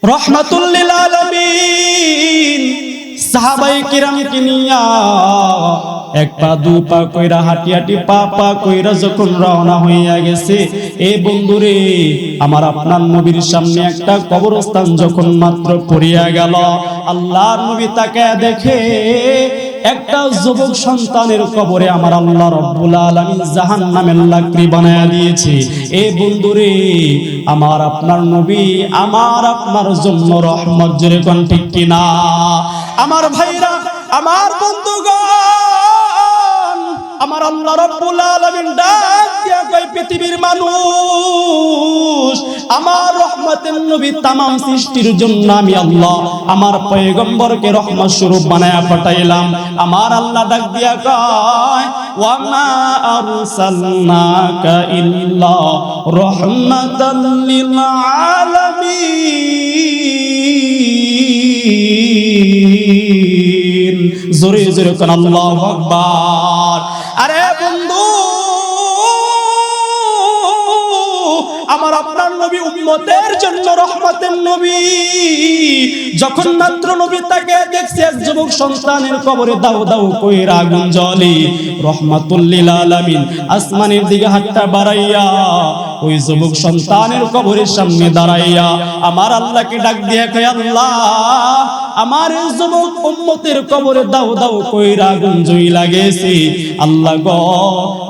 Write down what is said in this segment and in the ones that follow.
রহমাতুল লিল আলামিন সাহাবায়ে কিরামকে নিয়া এক পা দু পা কইরা হাঁটি হাঁটি পা পা কইরা যখন রওনা হইয়া গেছে, এ বন্ধুরে আমার আপনার নবীর সামনে একটা কবরস্থান যখন মাত্র পড়িয়া গেল, আল্লাহর নবী তাকে দেখে একটা যুবক সন্তানের কবরে আমার আল্লাহ রাব্বুল আলামিন জাহান্নামের লাকড়ি বানায়া দিয়েছে। এ বন্ধুরে আমার আপনার নবী আমার আপনার জন্য রহমত, জোরে কোন ঠিক কিনা? আমার ভাইরা, আমার বন্ধুগণ, আমার আল্লাহ রাব্বুল আলামিন ডাক দিয়া কয় পৃথিবীর মানুষ, আমার রহমতের নবী तमाम সৃষ্টির জন্য আমি আল্লাহ আমার পয়গম্বরকে রহমত স্বরূপ বানায়া পাঠাইলাম। আমার আল্লাহ ডাক দিয়া কয় ওয়া মা আরসালনাকা ইল্লা রাহমাতাল লিল আলামিন। জোরে জোরে কোন আল্লাহু আকবার। আরে বন্ধু, আমার আপনার নবী উম্মতের জন্য রহমতের নবী। যখন মাত্র নবী তাকে দেখছে এক যুবক সন্তানের কবরে দাও দাও কইরা আগুন জ্বলে, রহমাতুল লিল আলামিন আসমানের দিকে হাতটা বাড়াইয়া ওই যুবক সন্তানের কবরের সামনে দাঁড়াইয়া আমার আল্লাহকে ডাক দিয়ে কয় আল্লাহ, আমার এই যুবক উম্মতের কবরে দাও দাও কইরা আগুন জ্বলা গেছে, আল্লাহ গো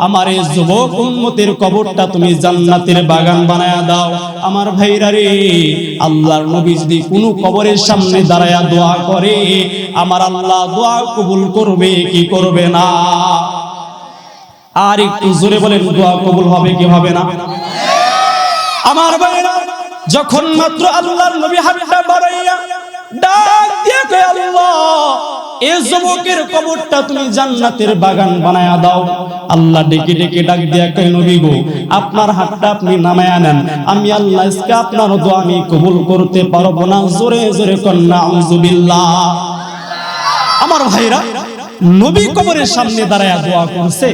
আমার এই যুবক উম্মতের কবরটা তুমি জান্নাতের বাগান বানায়া দাও। আমার ভাইরা রে, আল্লাহর নবী যদি কোনো কবরের সামনে দাঁড়ায়া দোয়া করে, আমার আল্লাহ দোয়া কবুল করবে কি করবে না? আর একটু জোরে বলেন, দোয়া কবুল হবে কি হবে না? আমার ভাইরা, যখন মাত্র আল্লাহর নবী হাতটা বাড়াইয়া ডাক দিয়ে কয় আল্লাহ, এই যুবকের কবরটা তুমি জান্নাতের বাগান বানায়া দাও। আল্লাহ ডেকে ডেকে ডাক দিয়া কয় নবী গো, আপনার হাতটা আপনি নামায়া নেন, আমি আল্লাহ আজকে আপনার দোয়া আমি কবুল করতে পারবো না। জোরে জোরে কন নাউযুবিল্লাহ। আমার ভাইরা, নবী কবরের সামনে দাঁড়ায়া দোয়া করছে,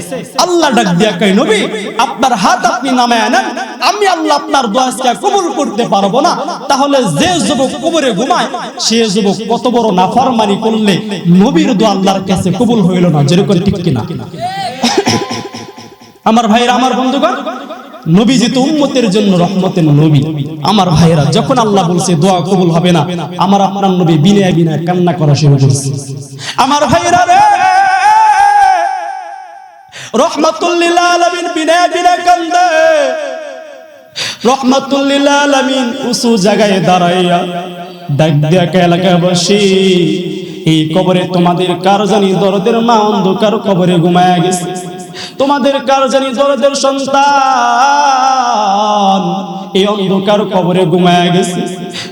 আল্লাহ ডাক দিয়া কয় নবী আপনার হাত আপনি নামায়া নেন, আমি আল্লাহ আপনার দোয়া আজকে কবুল করতে পারবো না। তাহলে যে যুবক কবরে ঘুমায় সে যুবক কত বড় নাফরমানি করলে নবীর দোয়া আল্লাহর কাছে কবুল হইল না? যেরকম ঠিক কিনা? আমার ভাইরা, আমার বন্ধুগণ, নবীজি তো উম্মতের জন্য রহমতের নবী। আমার ভাইরা, যখন আল্লাহ বলছে দোয়া কবুল হবে না, আমার আপনার নবী বিনয় বিনয় কান্না করা শুরু করছে। আমার ভাইরা রে, রহমাতুল লিল আলামিন বিনয় বিনয় কান্দে। রহমাতুল লিল আলামিন উঁচু জায়গায় দাঁড়াইয়া ডাক দিয়া এলাকাবাসী, এই কবরে তোমাদের কার জানি দরদের মা অন্ধকার কবরে ঘুমায়া গেছে, তোমাদের কার জানি দরদের সন্তান এই অন্ধকার কবরে ঘুমায়া গেছে।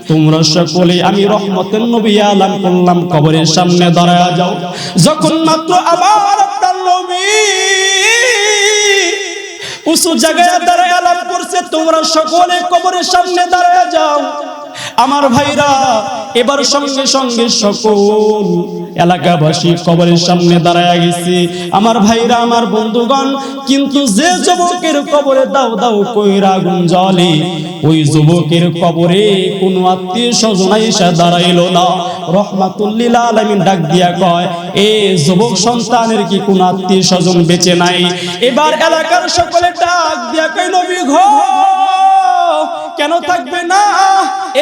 তোমরা সকলে আমি রহমতের নবী আলাম করলাম, কবরের সামনে দাঁড়ায়া যাও। যখন মাত্র আমার আপনার নবী উঁচু জায়গায় দাঁড়ায় আলাপ করছে, তোমরা সকলে কবরের সামনে দাঁড়ায়া যাও। আমার ভাইরা, এবার সঙ্গে সঙ্গে সকল এলাকাবাসী কবরের সামনে দাঁড়ায়া গেছে। আমার ভাইরা, আমার বন্ধুগণ, কিন্তু যে যুবকের কবরে দাও দাও কইরা আগুন জ্বলে, ওই যুবকের কবরে কোনো আত্মীয় স্বজন এসে দাঁড়াইলো না। রহমাতুল লিল আলামিন ডাক দিয়া কয়, এ যুবক সন্তানের কি কোনো আত্মীয় স্বজন বেঁচে নাই? এবার এলাকার সকলে ডাক দিয়া কয় নবী গো, কেন থাকবে না?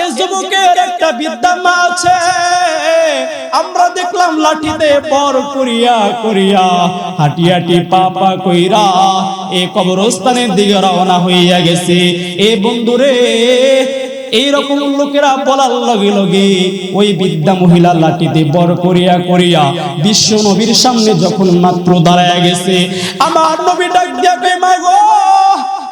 এই যুবকের একটা বিদ্যা মা আছে, আমরা দেখলাম লাঠিতে পর করিয়া করিয়া হাঁটি হাঁটি পা পা কইরা এই কবরস্থানের দিকে রওনা হইয়া গেছে। এ বন্ধুরে, এইরকম লোকেরা বলার লগে লগে ওই বিদ্যা মহিলা লাঠিতে বর করিয়া করিয়া বিশ্ব নবীর সামনে যখন মাত্র দাঁড়ায়া গেছে, আমার নবী ডাক দিয়া কয় মা গো,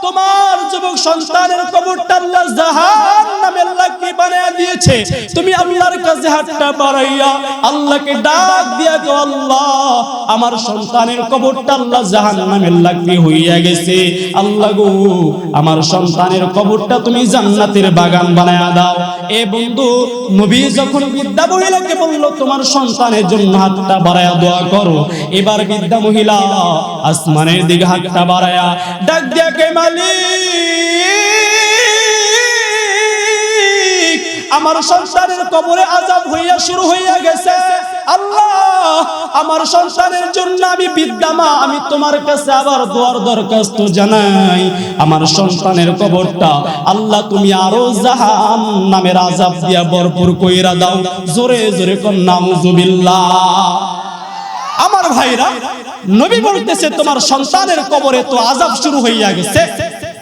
তোমার যুবক সন্তানের কবরটা আল্লাহ জাহান্নামের লাকড়ি বানায়া দিয়েছে। তুমি আল্লাহর কাছে হাতটা বাড়াইয়া আল্লাহকে ডাক দিয়া গো, আল্লাহ আমার সন্তানের কবরটা আল্লাহ জাহান্নামের লাকড়ি হইয়া গেছে, আল্লাহ গো আমার সন্তানের কবরটা তুমি জান্নাতের বাগান বানায়া দাও। এ বন্ধু, নবী যখন বিদ্যা মহিলাকে বলল তোমার সন্তানের জন্য হাতটা বাড়ায়া দোয়া করো, এবার বিদ্যা মহিলা আসমানের দিকে হাতটা বাড়ায়া ডাক দিয়া কে মালিক আমার সন্তানের কবরে আযাব হইয়া শুরু হইয়া গেছে। আল্লাহ, আমার সন্তানের জন্য আমি বিদ্যামা, আমি তোমার কাছে আবার দোয়ার দরখাস্ত জানাই। আমার সন্তানের কবরটা আল্লাহ তুমি আরো জাহান্নামের আযাব দিয়া ভরপুর কইরা দাও। জোরে জোরে কোন নাউজুবিল্লাহ। আমার ভাইরা, নবী বলতেছে তোমার সন্তানের কবরে তো আযাব শুরু হইয়া গেছে,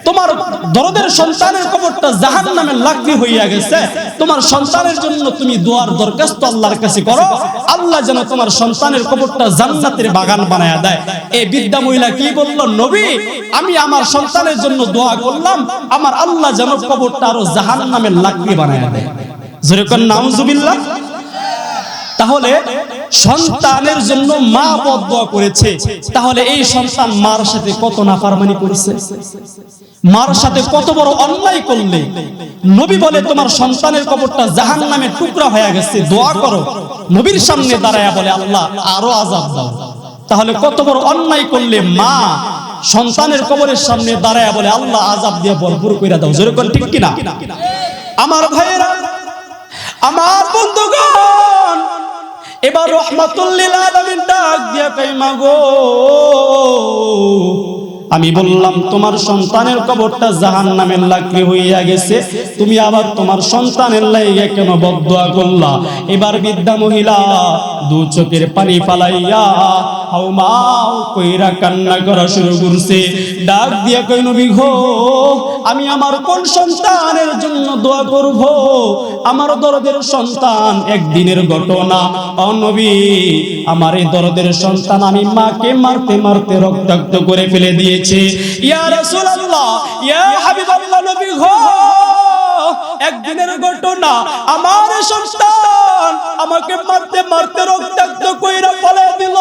তোমার দরদের সন্তানের কবরটা জাহান্নামের লাকড়ি হইয়া গেছে। তোমার সন্তানের জন্য তুমি দোয়ার দরখাস্ত আল্লাহর কাছে করো, আল্লাহ যেন তোমার সন্তানের কবরটা জান্নাতের বাগান বানায়া দেয়। এই বৃদ্ধা মহিলা কি বলল? নবী, আমি আমার সন্তানের জন্য দোয়া করলাম, আমার আল্লাহ যেন কবরটা আরো জাহান্নামের লাকড়ি বানায়া দেয়। জোরে কোন নাউজুবিল্লাহ। তাহলে সন্তানের জন্য মা বদদোয়া করেছে, তাহলে এই সন্তান মার সাথে কত নাফরমানি করেছে, মার সাথে কত বড় অন্যায় করলে নবী বলে তোমার সন্তানের কবরটা জাহান্নামের টুকরা হয়ে গেছে, দোয়া করো। নবীর সামনে দাঁড়ায়া বলে আল্লাহ আরো আযাব দাও। তাহলে কত বড় অন্যায় করলে মা সন্তানের কবরের সামনে দাঁড়ায়া বলে আল্লাহ আযাব দিয়ে ভরপুর কইরা দাও। জোরে কোন ঠিক কিনা? আমার ভাইয়েরা, আমার বন্ধুগণ, এবার রহমাতুল লিল আলামিন ডাক দিয়া কই মাগো, আমি বললাম তোমার সন্তানের কবরটা জাহান্নামের লাকড়ি হইয়া গেছে, তুমি আবার তোমার সন্তানের লাইগা কেন বদদোয়া করলা? এবার বৃদ্ধা মহিলা দু চোখের পানি ফালাইয়া হাউমাউ কইরা কান্না করা শুরু করছে। ডাক দিয়া কই নবী গো, আমি আমার কোন সন্তানের জন্য দোয়া করব? আমার দরদের সন্তান একদিনের ঘটনা। ও নবী, আমার এই দরদের সন্তান আমি মাকে মারতে মারতে রক্তাক্ত করে ফেলে দিয়েছে। ইয়া রাসূলুল্লাহ, ইয়া হাবিবাল্লাহ, নবী গো, একদিনের ঘটনা, আমার সন্তান আমাকে মারতে মারতে রক্তাক্ত কইরা ফেলে দিল।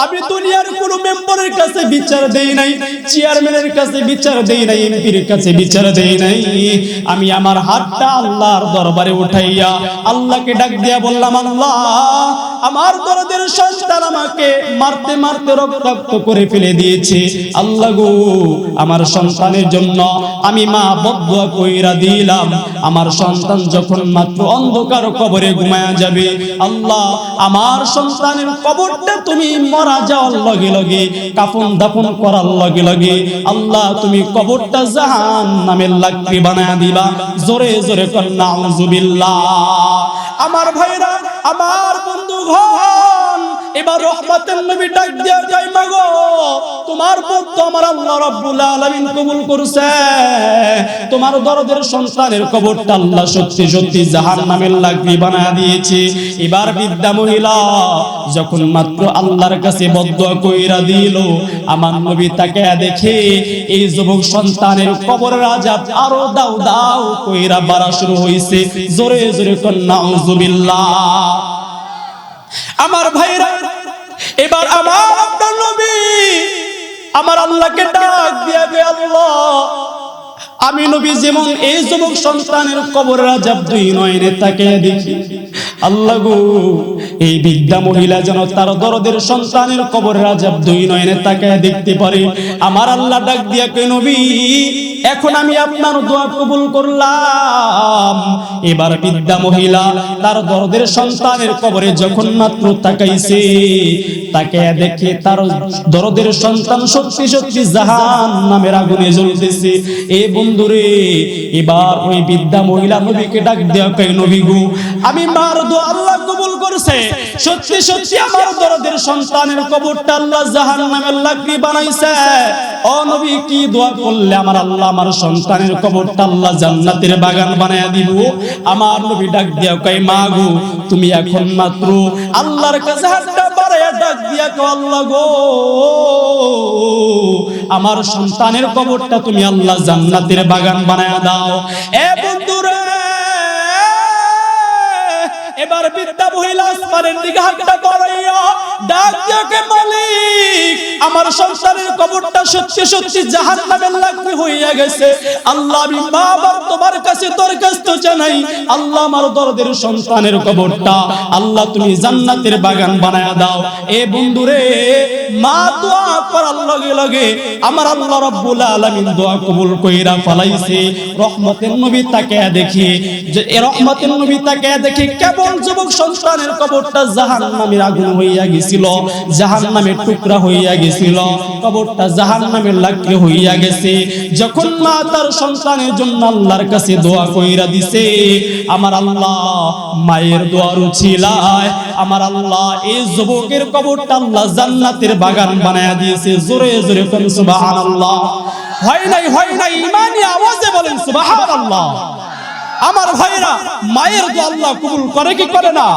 আমি দুনিয়ার কোন মেম্বারের কাছে বিচার দেই নাই, চেয়ারম্যানের কাছে বিচার দেই নাই, এমপির কাছে বিচার দেই নাই। আমি আমার হাতটা আল্লাহর দরবারে উঠাইয়া আল্লাহকে ডাক দিয়া বললাম, আল্লাহ, আমার দরদের সন্তান আমাকে মারতে মারতে রক্তাক্ত করে ফেলে দিয়েছে। আল্লাহ গো, আমার সন্তানের জন্য আমি মা বদদোয়া কইরা দিলাম। আমার সন্তান যখন মাত্র অন্ধকার কবরে ঘুমায়া যাবে, আল্লাহ, আমার সন্তানের কবরটা তুমি মারা যাওয়ার লগে লগে, কাফন দাফন করার লগে লগে, আল্লাহ তুমি কবরটা জাহান্নামের লাকড়ি বানায়া দিবা। জোরে জোরে কর নাউজুবিল্লাহ। আমার ভাইরা, আমার বন্ধুগণ, এবার রহমতের নবী ডাক দিয়া কই মাগো, তোমার বক্ত আমার আল্লাহ রাব্বুল আলামিন কবুল করছে। তোমার দরদের সন্তানের কবরটা আল্লাহ সত্যি সত্যি জাহান্নামের লাকড়ি বানায়া দিয়েছে। এবার বৃদ্ধা মহিলা যখন মাত্র আল্লাহর কাছে বদদোয়া কইরা দিল, আমার নবী তাকে দেখে এই যুবক সন্তানের কবরের আযাব আরো দাও দাও কইরা বাড়া শুরু হইছে। জোরে জোরে কোন নাউজুবিল্লাহ। আমার ভাইরা, এবার আমার আপনার নবী আমার আল্লাহকে ডাক দিয়া গে, আল্লাহ, আমি নবী যেমন এই যুবক সন্তানের কবরের আযাব দুই নয়নে তাকিয়ে দেখি, আল্লাহ গো, এই বৃদ্ধা মহিলা যেন তার দরদের সন্তানের কবরের আযাব দুই নয়নে তাকিয়ে দেখতে পারে। আমার আল্লাহ ডাক দিয়া কই নবী, এখন আমি আপনার দোয়া কবুল করলাম। এবার বৃদ্ধা মহিলা তার দরদের সন্তানের কবরে যখন মাত্র তাকাইছে, তাকে দেখে তার দরদের সন্তান সত্যি সত্যি জাহান্নামের আগুনে জ্বলতেছে। এ বন্ধুরে, এবার ওই বৃদ্ধা মহিলা নবীকে ডাক দেয়া কই নবী গো, আমি মার দোয়া আল্লাহ কবুল করছে, সত্যি সত্যি আমার দরদের সন্তানের কবরটা আল্লাহ জাহান্নামের লাকড়ি বানাইছে। ও নবী, কি দোয়া করলে আমার আল্লাহ আমার সন্তানের কবরটা আল্লাহ জান্নাতের বাগান বানায়া দিব? আমার নবী ডাক দিয়া কই মা গো, তুমি এখন মাত্র আল্লাহর কাছে হাতটা বাড়ায়া ডাক দিয়া কও, আল্লাহ গো, আমার সন্তানের কবরটা তুমি আল্লাহ জান্নাতের বাগান বানায়া দাও। এ বন্ধুরা, এবার বৃদ্ধা মহিলা আসমানের দিকে হাতটা বাড়াইয়া ডাক দিয়ে মালিক আমার সন্তানের কবরটা সত্যি সত্যি জাহান্নামের লাকড়ি হইয়া গেছে। আল্লাহ আমি বাবার তোমার কাছে দরখাস্ত জানাই, আল্লাহ আমার দরদের সন্তানের কবরটা আল্লাহ তুমি জান্নাতের বাগান বানায়া দাও। এ বন্ধুরে মা দোয়া করার লগে লগে আমার আল্লাহ রাব্বুল আলামিন দোয়া কবুল কইরা ফলাইছে। রহমতের নবী তাকে দেখি যে এ রহমতের নবী তাকে দেখি কেবল যুবক সন্তানের কবরটা জাহান্নামের আগুন হইয়া গেছিল, জাহান্নামের টুকরা হইয়া গেছিল, কবরটা জাহান্নামের লাকড়ি হইয়া গেছে। যখন মা তার সন্তানের জন্য আল্লাহর কাছে দোয়া কইরা দিছে, আমার আল্লাহ মায়ের দোয়ার উছিলায় আমার আল্লাহ এই যুবকের কবরটা আল্লাহ জান্নাতের বাগান বানায়া দিয়েছে। জোরে জোরে কোন সুবহানাল্লাহ। হয় নাই ঈমানি আওয়াজে বলেন সুবহানাল্লাহ। আমার ভাইরা মায়ের দোয়া আল্লাহ কবুল করে কি করে না?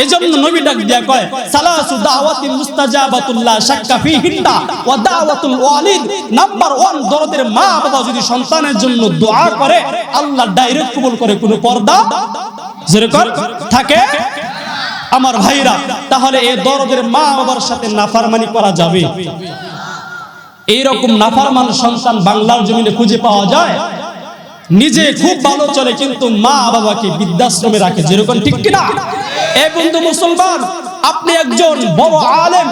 এজন্য নবী ডাক দিয়া কয় সালাসু দাওয়াতিন মুস্তাজাবাতুল লা শাক্কা ফিহিন্না ওয়া দাওয়াতুল ওয়ালিদ। নাম্বার 1 দরদের মা বাবা যদি সন্তানের জন্য দোয়া করে আল্লাহ ডাইরেক্ট কবুল করে, কোনো পর্দা যেরকম থাকে। আমার ভাইরা তাহলে এই দরদের মা বাবার সাথে নাফরমানি করা যাবে? এইরকম নাফরমান সন্তান বাংলার জমিনে খুঁজে পাওয়া যায়? নিজে খুব ভালো চলে কিন্তু মা বাবাকে বৃদ্ধাশ্রমে রাখে, যেরকম ঠিক কিনা? এ বন্ধু মুসলমান, আপনি একজন বড় আলেম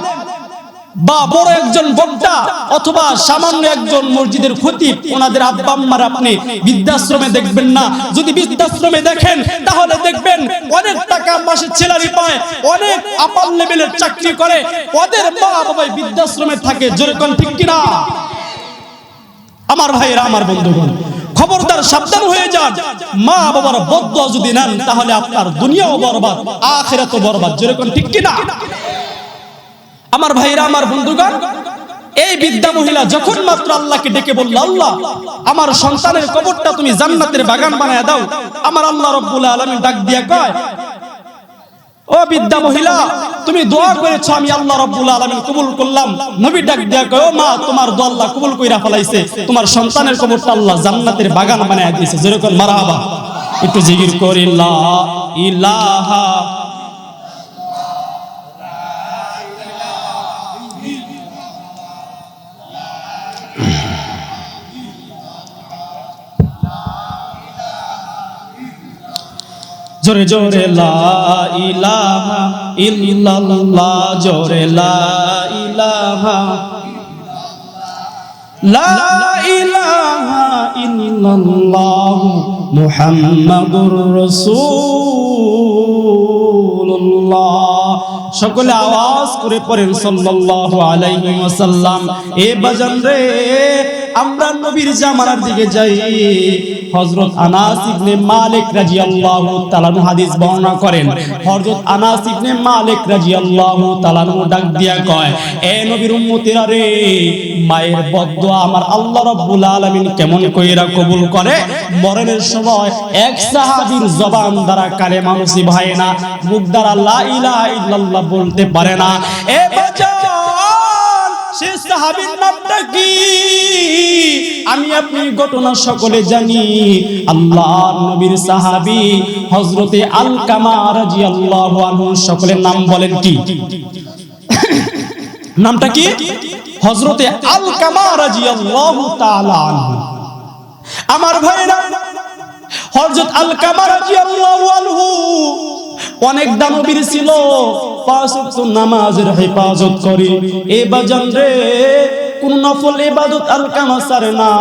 বা বড় একজন বক্তা অথবা সামান্য একজন মসজিদের খতিব, ওনাদের আব্বা আম্মার আপনি বৃদ্ধাশ্রমে দেখবেন না। যদি বৃদ্ধাশ্রমে দেখেন তাহলে দেখবেন অনেক টাকা মাসে স্যালারি পায়, অনেক আপার লেভেলের চাকরি করে, ওদের মা বাবাই বৃদ্ধাশ্রমে থাকে, যেরকম ঠিক কিনা? আমার ভাইরা আমার বন্ধুগণ, খবরদার সাবধান হয়ে যান। মা বাবার বদদোয়া যদি নেন তাহলে আপনার দুনিয়াও বরবাদ আখিরাতও বরবাদ, যেরকম ঠিক কিনা? আমার ভাইরা আমার বন্ধুগণ, এই বৃদ্ধা মহিলা যখন মাত্র আল্লাহকে ডেকে বলল, আল্লাহ আমার সন্তানের কবরটা তুমি জান্নাতের বাগান বানায়া দাও, আমার আল্লাহ রাব্বুল আলামিন ডাক দিয়া কয়, ও বৃদ্ধা মহিলা তুমি দোয়া করেছো, আমি আল্লাহ রাব্বুল আলামিন কবুল করলাম। নবী ডাক দিয়া কয়, ও মা তোমার দোয়া আল্লাহ কবুল কইরা ফলাইছে, তোমার সন্তানের কবরটা আল্লাহ জান্নাতের বাগান বানায়া দিয়েছে, যেরকম মারহাবা। একটু জিকির করি লা ইলাহা জোরে জোরে লা ইলাহা ইল্লাল্লাহ, জোরে লা ইলাহা লা ইলাহা ইল্লাল্লাহ মুহাম্মাদুর রাসূলুল্লাহ। সকলে আওয়াজ করে পড়েন সাল্লাল্লাহু আলাইহি ওয়াসাল্লাম। এ বাজান রে, আমরা নবীর জামানার দিকে যাই। হযরত আনাস ইবনে মালিক রাদিয়াল্লাহু তাআলা হাদিস বর্ণনা করেন। হযরত আনাস ইবনে মালিক রাদিয়াল্লাহু তাআলা ডাক দিয়া কয়, এ নবীর উম্মতেরা রে, মায়ের বদদোয়া আমার আল্লাহ রাব্বুল আলামিন কেমন কইরা কবুল করে? মরণের সময় এক সাহাবীর জবান দ্বারা কালেমা নসিব হয় না, মুখ দ্বারা লা ইলাহা ইল্লাল্লাহ বলতে পারে না। এ বাজান, সে সাহাবীর নামটা কি? আমি আপনি ঘটনা সকলে জানি। আল্লাহর নবীর সাহাবী হযরতে আলকামা রাদিয়াল্লাহু আনহু। সকলের নাম বলেন কি? নামটা কি? হযরতে আলকামা রাদিয়াল্লাহু তাআলা আনহু। আমার ভাইরা, হযরত আলকামা রাদিয়াল্লাহু আনহু অনেক দানবীর ছিল, 5 ওয়াক্ত নামাজের হেফাজত করে। এ বাজান রে, কোন নফল ইবাদত আলকামা ছাড়ে না।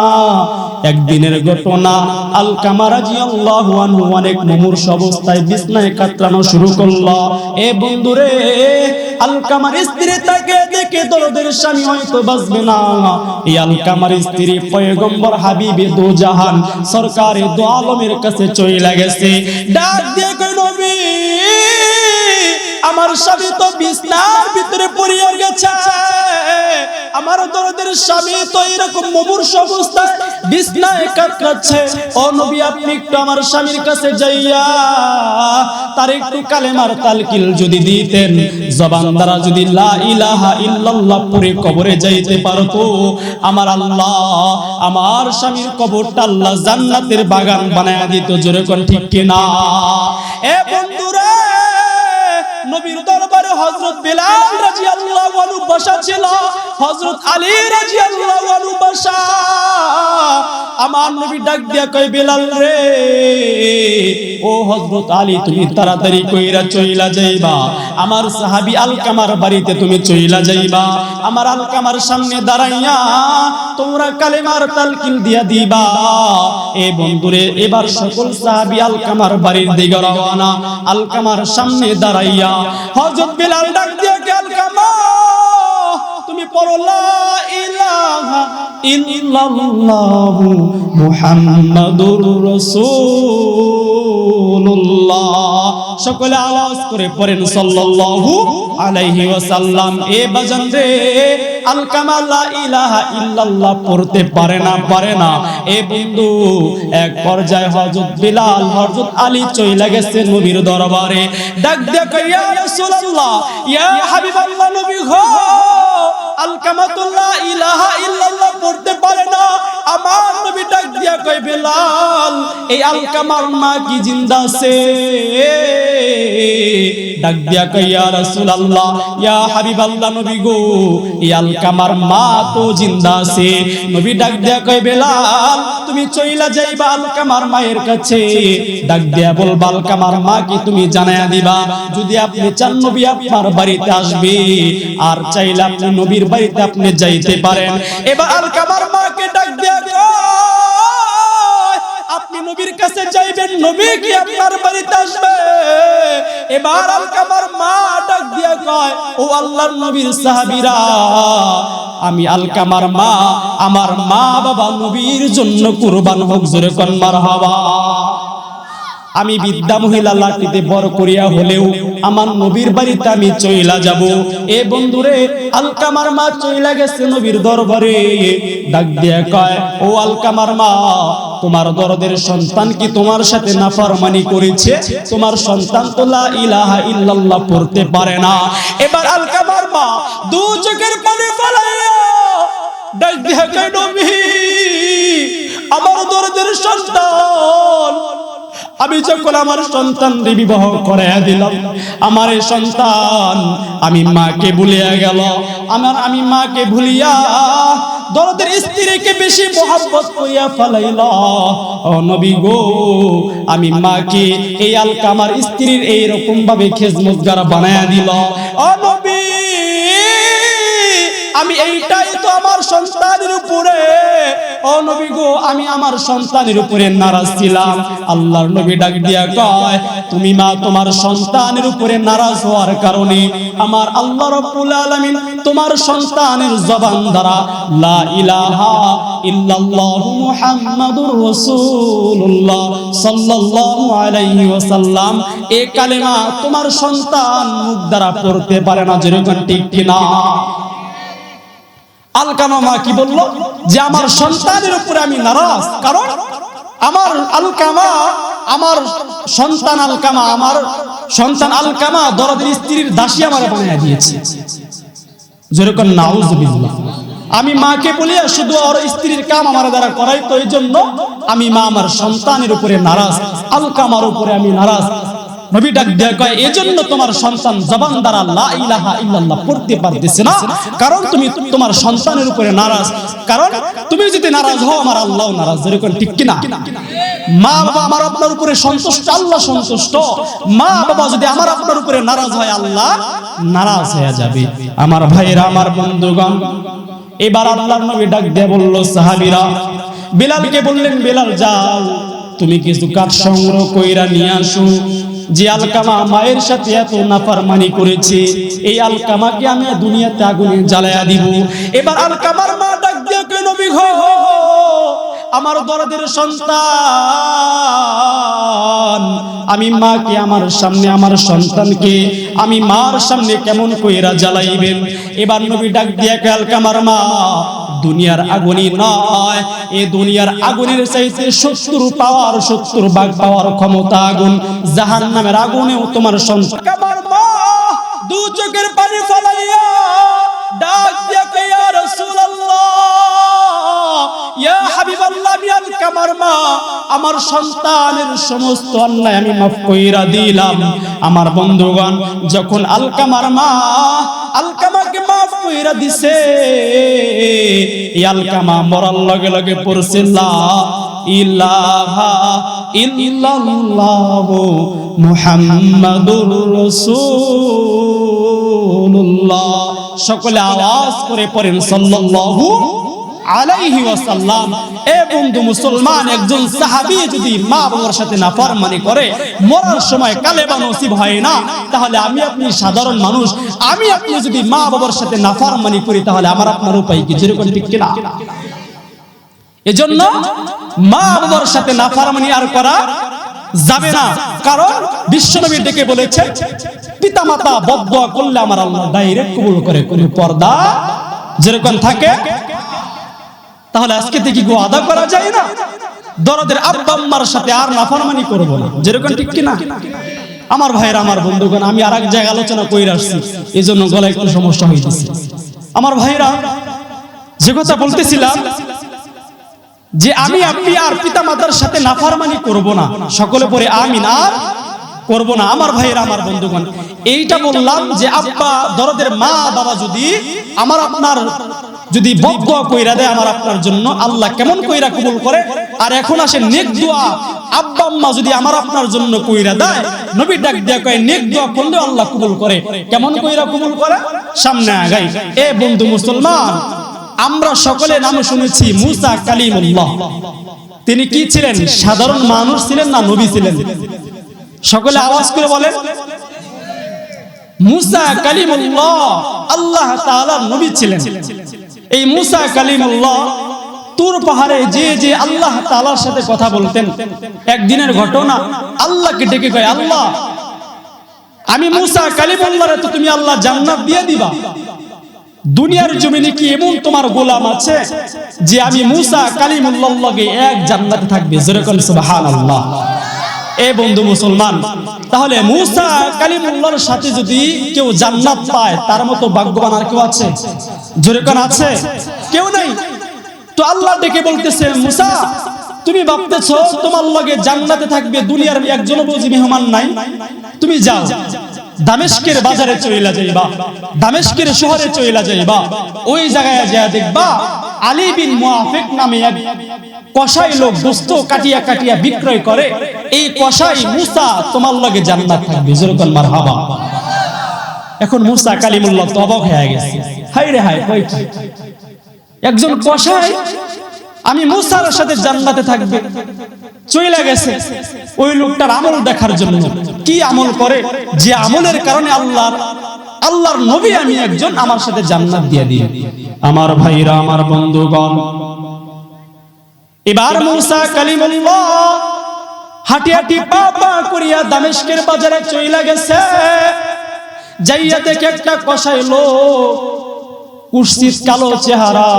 একদিনের ঘটনা, আলকামা রাদিয়াল্লাহু আনহু অনেক মুমূর্ষ অবস্থায় বিছনায় কাতরানো শুরু করলো। এ বন্ধুরে, আলকামার স্ত্রী তাকে দেখে দরদের স্বামী হয়তো বাঁচবে না। এই আলকামার স্ত্রী পয়গম্বর হাবিবে দো জাহান সরকারে দো আলমের কাছে চলে গেছে। ডাক দিয়ে কই, নবী আমার স্বামী তো বিছনার ভিতরে পড়িয়া গেছে, আমার দরদের স্বামী তো এরকম মুমূর্ষ অবস্থায় বিছনায় কাতরাচ্ছে। ও নবী, আপনি একটু আমার স্বামীর কাছে যাইয়া তার একটু কালেমার তালকিল যদি দিতেন, জবান দ্বারা যদি লা ইলাহা ইল্লাল্লাহ পড়ে কবরে যাইতে পারতো, আমার আল্লাহ আমার স্বামীর কবরটা আল্লাহ জান্নাতের বাগান বানায়া দিত। জোরে কোন ঠিক কিনা? এ বন্ধুরা, নবীর দরবারে হযরত বিলাল রাদিয়াল্লাহু আনহু বসা ছিল, হযরত আলী রাদিয়াল্লাহু আনহু বসা। আমার নবী ডাক দিয়া কয়, বিলাল রে, ও হযরত আলী, তুমি তাড়াতাড়ি কইরা চইলা যাইবা, আমার সাহাবী আলকামার বাড়িতে তুমি চইলা যাইবা। আমার আলকামার সামনে দাঁড়াইয়া তোমরা কালেমার তালকিন দিয়া দিবা। এ বন্ধুরে, এবার সকল সাহাবী আলকামার বাড়ির দিকে রওনা। আলকামার সামনে দাঁড়াইয়া হযরত বিলাল ডাক দিয়া কে, আলকামা, তুমি পড়ো লা ইলাহা ইল্লাল্লাহু মুহাম্মাদুর রাসূলুল্লাহ। সকলে আওয়াজ করে পড়েন সাল্লাল্লাহু আলাইহি ওয়াসাল্লাম। এ বাজান রে, আলকামা লা ইলাহা ইল্লাল্লাহ পড়তে পারে না। এ বন্ধু, এক পর্যায়ে হযরত বিলাল, হযরত আলী চইলা গেছে নবীর দরবারে। ডাক দিয়া কয়, ইয়া রাসূলুল্লাহ, ইয়া হাবিবাল্লাহ, নবী গো, আলকামা তো লা ইলাহা ইল্লাল্লাহ পড়তে পারে না। আমার নবী ডাক দিয়া কয়, বিলাল, এই আলকামার মা কি জিন্দা আছে? ডাক দিয়া কয়, ইয়া রাসূলুল্লাহ, ইয়া হাবিবাল্লাহ, নবী গো, এই আলকামার মা তো জিন্দা আছে। নবী ডাক দিয়া কয়, বিলাল, তুমি চইলা যাইবা আলকামার মায়ের কাছে। ডাক দিয়া বলবা, আলকামার মা কি তুমি জানায়া দিবা। যদি আপনি চান নবী আপনার বাড়িতে আসবে, আর চাইলে আপনি নবীর বাড়িতে আপনি যাইতে পারেন। এবার আলকামার মাকে ডাক দিয়া কয়, আপনি নবীর কাছে যাইবেন, নবী কি আপনার বাড়িতে আসবে? এবার আলকামার মা ডাক দিয়া কয়, ও আল্লাহর নবীর সাহাবীরা, আমি আলকামার মা, আমার মা বাবা নবীর জন্য কুরবান হোক, জোরে কোন মারহাবা। আমি বিদ্যা মহিলা লাঠিতে বড় করিয়া হলেও আমার নবীর বাড়িতে আমি চইলা যাব। এ বন্ধুরে, আলকামার মা চইলা গেছে নবীর দরবারে। ডাক দিয়া কয়, ও আলকামার মা, তোমার দরদের সন্তান কি তোমার সাথে নাফরমানি করেছে? তোমার সন্তান তো লা ইলাহা ইল্লাল্লাহ পড়তে পারে না। এবার আলকামার মা দু চোখের পানি ফেলাইয়া ডাক দিয়া কয়, নবী, আমার দরদের সন্তান, আমি যখন আমার সন্তান বিবাহ করাইয়া দিলাম, আমার এই সন্তান আমি মাকে ভুলিয়া গেল। আমি মাকে ভুলিয়া দরদের স্ত্রীকে বেশি মোহাব্বত করিয়া ফেলাইল। ও নবী গো, আমি মাকে এই আলকামার স্ত্রীর এইরকম ভাবে খেজমতগার বানায়া দিল। ও নবী, আমি এইটাই তো আমার সন্তানের উপরে, ও নবী গো, আমি আমার সন্তানের উপরে নারাজ ছিলাম। আল্লাহর নবী ডাক দিয়া কয়, তুমি মা তোমার সন্তানের উপরে নারাজ হওয়ার কারণে আমার আল্লাহ রাব্বুল আলামিন তোমার সন্তানের জবান দ্বারা লা ইলাহা ইল্লাল্লাহু মুহাম্মাদুর রাসূলুল্লাহ সাল্লাল্লাহু আলাইহি ওয়াসাল্লাম এই কালেমা তোমার সন্তান মুখ দ্বারা পড়তে পারে না। যেরকম ঠিক কিনা? আলকামা মা কি বলল, যে আমার সন্তানের উপরে আমি নারাজ, কারণ আমার আলকামা, আমার সন্তান আলকামা, আমার সন্তান আলকামা দরদের স্ত্রীর দাসী আমার বানিয়ে দিয়েছে। যেরকম নাউজুবিল্লাহ। আমি মাকে বলিয়া শুধু ওর স্ত্রীর কাম আমার দ্বারা করাই, তো এই জন্য আমি মা আমার সন্তানের উপরে নারাজ, আলকামার উপরে আমি নারাজ। নবী ডাক দিয়া কয়, এজন্য তোমার সন্তান জবান দ্বারা লা ইলাহা ইল্লাল্লাহ পড়তে পারতেছে না, কারণ তুমি তোমার সন্তানের উপরে নারাজ। কারণ তুমি যদি নারাজ হও, আমার আল্লাহও নারাজ। যেরকম ঠিক কিনা? মা বাবা আমার আপনার উপরে সন্তুষ্ট, আল্লাহ সন্তুষ্ট। মা বাবা যদি আমার আপনার উপরে নারাজ হয়, আল্লাহ নারাজ হয়ে যাবে। আমার ভাইরা, আমার বন্ধুগণ, এবার আল্লাহর নবী ডাক দিয়ে বলল, সাহাবীরা বিলালকে বললেন, বিলাল যাও, তুমি কিছু কাঠ সংগ্রহ কইরা নিয়ে আসো। যে আলকামা মায়ের সাথে এত নাফরমানি করেছে, এই আলকামাকে আমি দুনিয়াতে আগুনে জ্বালায়া দিব। এবার আলকামার মা ডাক দিয়ে কই, নবী গো, আমার দরদের সন্তান, আমি মাকে আমার সামনে, আমার সন্তানকে আমি মার সামনে কেমন কইরা জ্বালাইবেন? এবার নবী ডাক দিয়ে কই, আলকামার মা, দুনিয়ার আগুনই নয়, এই দুনিয়ার আগুনের চাইতে 70 পাওয়ার, 70 ভাগ পাওয়ার ক্ষমতা আগুন, জাহান্নামের আগুনেও তোমার সন্তান। আমার মা দু চোখের পানি ফেলাইয়া ডাক দিয়া কই, ইয়া রাসূলুল্লাহ, ইয়া হাবিবাল্লাহ, আমি আলকামার মা, আমার সন্তানের সমস্ত অন্যায় আমি মাফ কইরা দিলাম। আমার বন্ধুগণ, যখন আলকামার মা আলকামাকে মাফ কইরা দিছে, এই আলকামা মরার লগে লগে পড়ছে লা ইলাহা ইল্লাল্লাহ মুহাম্মাদুর রাসূলুল্লাহ। সকলে আওয়াজ করে পড়েন সাল্লাল্লাহু আলাইহি ওয়াসাল্লাম। এ বন্ধু মুসলমান, একজন সাহাবী যদি মা বাবার সাথে নাফরমানি করে মরার সময় কালেমা নসিব হয় না, তাহলে আমি আপনি সাধারণ মানুষ, আমি আপনি যদি মা বাবার সাথে নাফরমানি করি তাহলে আমার আপনার উপায় কি? যেরকম ঠিক কিনা? এজন্য মা বাবার সাথে নাফরমানি আর করা যাবে না। কারণ বিশ্বনবী ডেকে বলেছে, পিতামাতা বদদোয়া করলে আমার আল্লাহ ডাইরেক্ট কবুল করে, কোন পর্দা যেরকম থাকে। তাহলে আজকে থেকে গো আদা করা যায় না, দরদের আব্বা আম্মার সাথে আর নাফরমানি করব না, যেরকম ঠিক কিনা? আমার ভাইয়ের, আমার বন্ধুগণ, আমি আর এক জায়গায় আলোচনা কইরা আসছি, এজন্য গলায় একটু সমস্যা হইতেছে। আমার ভাইরা, যে কথা বলতেছিলাম যে আমি আপনি আর পিতামাতার সাথে নাফরমানি করব না, সকলে পড়ে আমিন, আর করব না। আমার ভাইয়ের, আমার বন্ধুগণ, এইটা বললাম যে আব্বা দরদের মা বাবা যদি আমার আপনার যদি বদদোয়া কইরা দেয় আমার আপনার জন্য, আল্লাহ কেমন কইরা কবুল করে। আর এখন আসে নেক দোয়া, আব্বা আম্মা যদি আমার আপনার জন্য কইরা দেয়, নবী ডাক দিয়া কয় নেক দোয়া করলে আল্লাহ কবুল করে। কেমন কইরা কবুল করে? সামনে আগাই। এ বন্ধু মুসলমান, আমরা সকলে নাম শুনেছি মুসা কালিমুল্লাহ। তিনি কি ছিলেন? সাধারণ মানুষ ছিলেন না নবী ছিলেন? সকলে আওয়াজ করে বলেন, মুসা কালিমুল্লাহ আল্লাহ তাআলার নবী ছিলেন। এই মুসা কালিমুল্লাহ তুর পাহাড়ে যে যে আল্লাহ তাআলার সাথে কথা বলতেন, একদিনের ঘটনা, আল্লাহকে ডেকে কয়, আল্লাহ আমি মুসা কালিমুল্লাহরে তো তুমি আল্লাহ জান্নাত দিয়ে দিবা, দুনিয়ার জমিনে কি এমন তোমার গোলাম আছে যে আমি মুসা কালিমুল্লাহর লগে এক জান্নাতে থাকবে? যেরকম সুবহানাল্লাহ। এ বন্ধু মুসলমান, তাহলে মুসা কালিমুল্লাহর সাথে যদি কেউ জান্নাত পায়, তার মতো ভাগ্যবান আর কেউ আছে? যেরকম আছে? কেউ নাই। তো আল্লাহ ডেকে বলতেছে, মুসা তুমি ভাবতেছো তোমার লগে জান্নাতে থাকবে, দুনিয়ার একজনও বুঝি মেহমান নাই? তুমি যাও দামেস্কের বাজারে চইলা যাইবা, দামেস্কের শহরে চইলা যাইবা, ওই জায়গায় যা দেখবা আলী বিন মুআফিক নামে এক কসাই লোক গোশত কাটিয়া কাটিয়া বিক্রয় করে। এই কসাই মুসা তোমার লগে জান্নাত থাকবে। যেরকম মারহাবা। এখন মুসা কালিমুল্লাহ তো অবাক হয়ে গেছে, হায় রে হায়, কই কি একজন কসাই আমি মুসার সাথে জান্নাতে থাকবে, চইলা গেছে ওই লোকটার আমল দেখার জন্য। কি আমল করে যে আমলের কারণে আল্লাহর নবী আমি একজন আমার সাথে জান্নাত দিয়ে দিই। আমার ভাইরা, আমার বন্ধুগণ, এবার মুসা কালিমুল্লাহ হাঁটি হাঁটি পা পা করিয়া দামেস্কের বাজারে চইলা গেছে। যাইয়া দেখে একটা কসাই লোক, কুৎসিত কালো চেহারা,